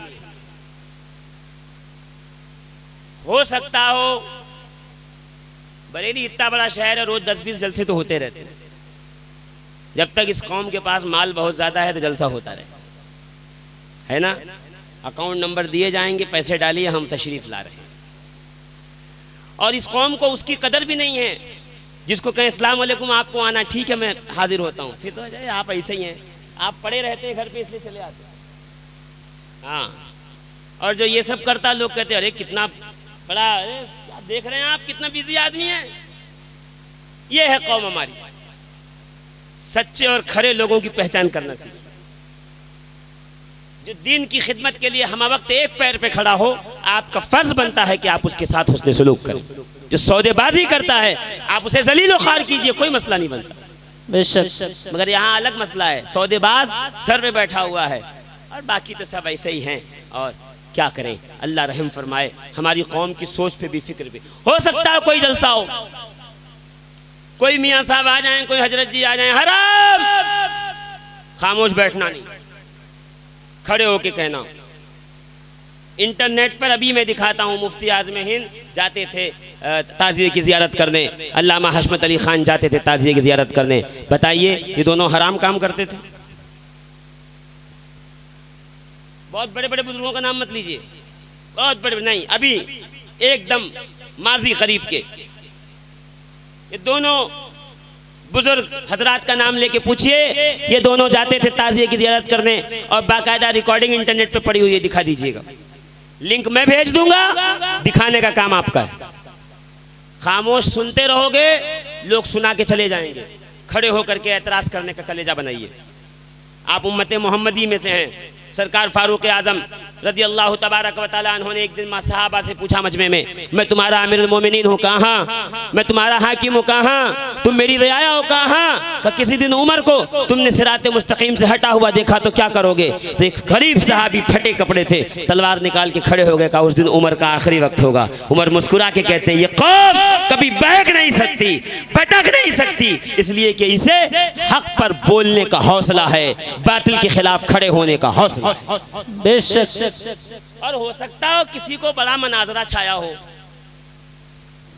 हो सकता हो बरेली इतना बड़ा शहर है, रोज 10-20 जलसे तो होते रहते हैं। जब तक इस कौम के पास माल बहुत ज्यादा है तो जलसा होता रहे, है ना। अकाउंट नंबर दिए जाएंगे, पैसे डालिए, हम तशरीफ ला रहे हैं। और इस कौम को उसकी कदर भी नहीं है। जिसको कहें अस्सलाम वालेकुम आपको आना, ठीक है मैं हाजिर होता हूँ, फिर तो जाए आप ऐसे ही हैं, आप पड़े रहते हैं घर पे इसलिए चले आते हैं। हाँ, और जो ये सब करता लोग कहते हैं अरे कितना बड़ा, क्या देख रहे हैं आप, कितना बिजी आदमी है। ये है कौम हमारी। सच्चे और खरे लोगों की पहचान करना सीखिए, जो दीन की खिदमत के लिए हम वक्त एक पैर पे खड़ा हो। आपका फर्ज बनता है कि आप उसके साथ हुस्न सलूक करें। जो सौदेबाजी करता है आप उसे जलील व ख़ार कीजिए, कोई मसला नहीं बनता। बेशक, मगर यहाँ अलग मसला है, सौदेबाज सर पे बैठा हुआ है और बाकी तो सब ऐसे ही हैं। और क्या करें, अल्लाह रहम फरमाए, हमारी कौम की सोच पे भी फिक्र भी। हो सकता है कोई जलसा हो, कोई मियाँ साहब आ जाएं, कोई हजरत जी आ जाएं, हराम, खामोश बैठना नहीं, खड़े होके कहना इंटरनेट पर अभी मैं दिखाता हूँ, मुफ्ती आज़म हिंद जाते थे ताज़िये की ज़ियारत करने, अल्लामा हशमत अली ख़ान जाते थे ताज़िये की ज़ियारत करने। बताइए ये दोनों हराम काम करते थे? बहुत बड़े बड़े बुजुर्गों का नाम मत लीजिए, बहुत बड़े नहीं, अभी एकदम माजी करीब के ये दोनों बुजुर्ग हजरात का नाम लेके पूछिए, ये दोनों जाते थे ताज़िये की ज़ियारत करने और बाकायदा रिकॉर्डिंग इंटरनेट पे पड़ी हुई है, दिखा दीजिएगा, लिंक मैं भेज दूंगा, दिखाने का काम आपका है। खामोश सुनते रहोगे, लोग सुना के चले जाएंगे, खड़े होकर के एतराज़ करने का कलेजा बनाइए। आप उम्मते मोहम्मदी में से हैं। सरकार फारूक आजम रज़ी अल्लाह तबारक व तआला अन्हु ने एक दिन सहाबा से पूछा मजमे में, मैं तुम्हारा अमीरुल मोमिनीन हूँ कहाँ, मैं तुम्हारा हाकिम हूँ कहाँ, तुम मेरी रियाया हो कहाँ, कि किसी दिन उमर को तुमने सिराते मुस्तकीम से हटा हुआ देखा तो क्या करोगे? तो एक गरीब सहाबी फटे कपड़े थे, तलवार निकाल के खड़े हो गए, कहा उस दिन उमर का आखिरी वक्त होगा। उमर मुस्कुरा के कहते हैं, ये कौम कभी बहक नहीं सकती, भटक नहीं सकती, इसलिए कि इसे हक पर बोलने का हौसला है, बातिल के खिलाफ खड़े होने का हौसला। बेशक। और हो सकता हो किसी को बड़ा मनाजरा छाया हो,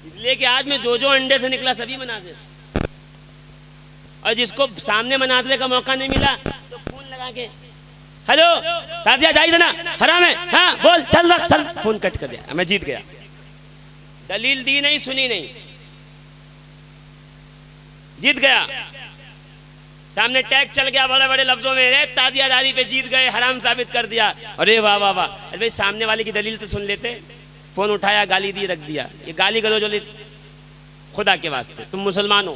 इसलिए कि आज में जो अंडे से निकला सभी मनाजिर, और जिसको सामने मनाजरे का मौका नहीं मिला तो फोन लगा के हेलो ताजिया जाइए ना, हराम है, हाँ बोल, चल रख, चल, फोन कट कर दिया, मैं जीत गया। दलील दी नहीं, सुनी नहीं, जीत गया। सामने टैग चल गया बड़े बड़े लफ्जों में, ताजियादारी पे जीत गए, हराम साबित कर दिया। अरे वाह वाह वाह, अरे भाई सामने वाले की दलील तो सुन लेते। फोन उठाया, गाली दी, रख दिया। ये गाली गलोच वाली, खुदा के वास्ते तुम मुसलमान हो,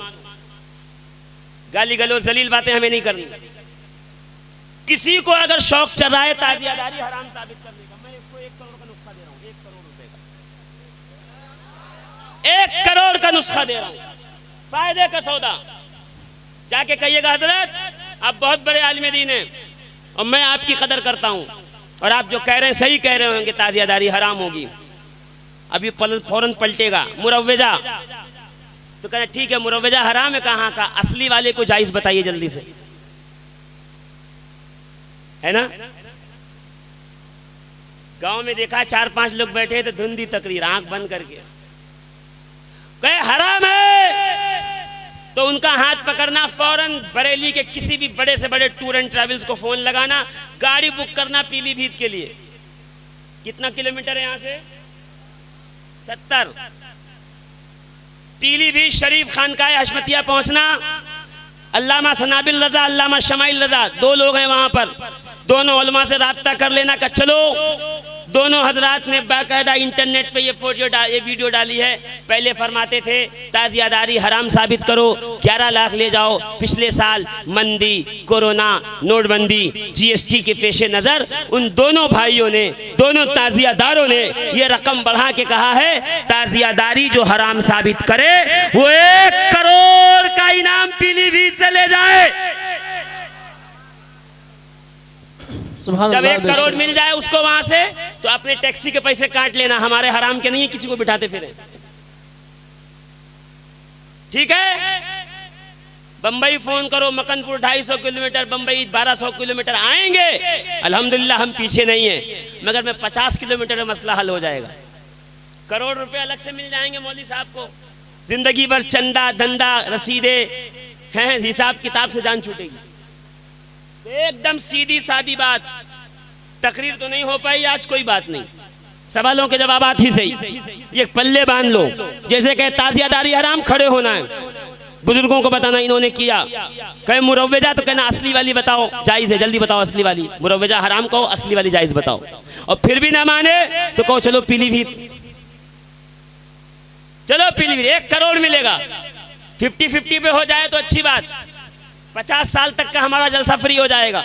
गाली गलोच जलील बातें हमें नहीं करनी। किसी को अगर शौक चल रहा है ताजियादारी हराम साबित करने का, मैं इसको 1 करोड़ का नुस्खा दे रहा हूँ, 1 करोड़ रुपए का, 1 करोड़ का नुस्खा दे रहा हूँ, फायदे का सौदा। जाके कहिएगा हजरत आप बहुत बड़े आलिम दीन हैं और मैं आपकी कदर करता हूं, और आप जो कह रहे हैं सही कह रहे होंगे, ताजियादारी हराम होगी। अभी फौरन पलटेगा मुरव्वेजा, तो कहना ठीक है मुरव्वेजा हराम है, कहाँ का, असली वाले को जायज बताइए जल्दी से, है ना। गांव में देखा 4-5 लोग बैठे थे, धुंधी तकरीर, आंख बंद करके कहे हराम है, तो उनका हाथ पकड़ना, फौरन बरेली के किसी भी बड़े से बड़े टूर एंड ट्रैवल्स को फोन लगाना, गाड़ी बुक करना पीलीभीत के लिए। कितना किलोमीटर है यहाँ से? 70। पीलीभीत शरीफ खानकाह हशमतिया पहुंचना, अल्लामा सनाबिल रजा, अल्लामा शमाइल रजा, 2 लोग हैं वहां पर, दोनों उलमा से राब्ता कर लेना का चलो। दोनों हजरात ने बाकायदा इंटरनेट पे ये वीडियो डाली है। पहले फरमाते थे ताजियादारी हराम साबित करो, 11 लाख ले जाओ। पिछले साल मंदी, कोरोना, नोटबंदी, जीएसटी के पेशे नज़र उन दोनों भाइयों ने, दोनों ताजियादारों ने ये रकम बढ़ा के कहा है ताजियादारी जो हराम साबित करे वो 1 करोड़ का इनाम पीलीभीत से ले जाए। जब 1 करोड़ मिल जाए उसको वहां से, तो अपने टैक्सी के पैसे काट लेना, हमारे हराम के नहीं है, किसी को बिठाते फिरे, ठीक है। बंबई फोन करो, मकनपुर 250 किलोमीटर, बंबई 1200 किलोमीटर आएंगे, अल्हम्दुलिल्लाह हम पीछे नहीं है, मगर में 50 किलोमीटर में मसला हल हो जाएगा। करोड़ रुपए अलग से मिल जाएंगे मौलवी साहब को, जिंदगी भर चंदा धंधा रसीदे हैं, हिसाब किताब से जान छूटेगी। एकदम सीधी सादी बात, तकरीर तो नहीं हो पाई आज, कोई बात नहीं, सवालों के जवाब ही सही। ये पल्ले बांध लो, जैसे कहे ताजियादारी हराम, खड़े होना है, बुजुर्गों को बताना इन्होंने किया। कहे मुरव्वेजा, तो कहना असली वाली बताओ, जायज है, जल्दी बताओ असली वाली। मुरव्वेजा हराम कहो, असली वाली जायज बताओ। और फिर भी ना माने तो कहो चलो पीलीभीत, चलो पीलीभीत, 1 करोड़ मिलेगा। 50-50 पे हो जाए तो अच्छी बात, 50 साल तक का हमारा जलसा फ्री हो जाएगा,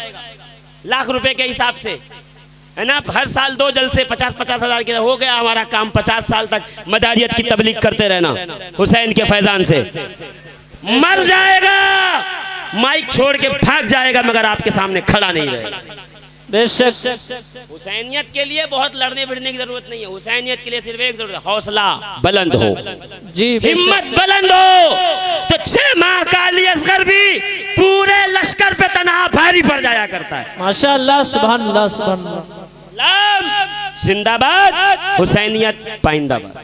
लाख रुपए के हिसाब से, है ना। हर साल 2 जलसे 50-50 हजार के, हो गया हमारा काम। 50 साल तक मदारियत की तबलीग करते रहना, हुसैन के फैजान से। मर जाएगा, माइक छोड़ के भाग जाएगा, मगर आपके सामने खड़ा नहीं रहेगा। बेशक हुसैनियत के लिए बहुत लड़ने भिड़ने की जरूरत नहीं है, हुसैनियत के लिए सिर्फ एक जरूरत है, हौसला बुलंद हो, जी, हिम्मत बुलंद हो। तो 6 माह का अली असगर भी पूरे लश्कर पे तनहा भारी पड़ जाया करता है। माशाअल्लाह, सुभान अल्लाह, सुभान अल्लाह। जिंदाबाद, हुसैनियत पाइंदाबाद।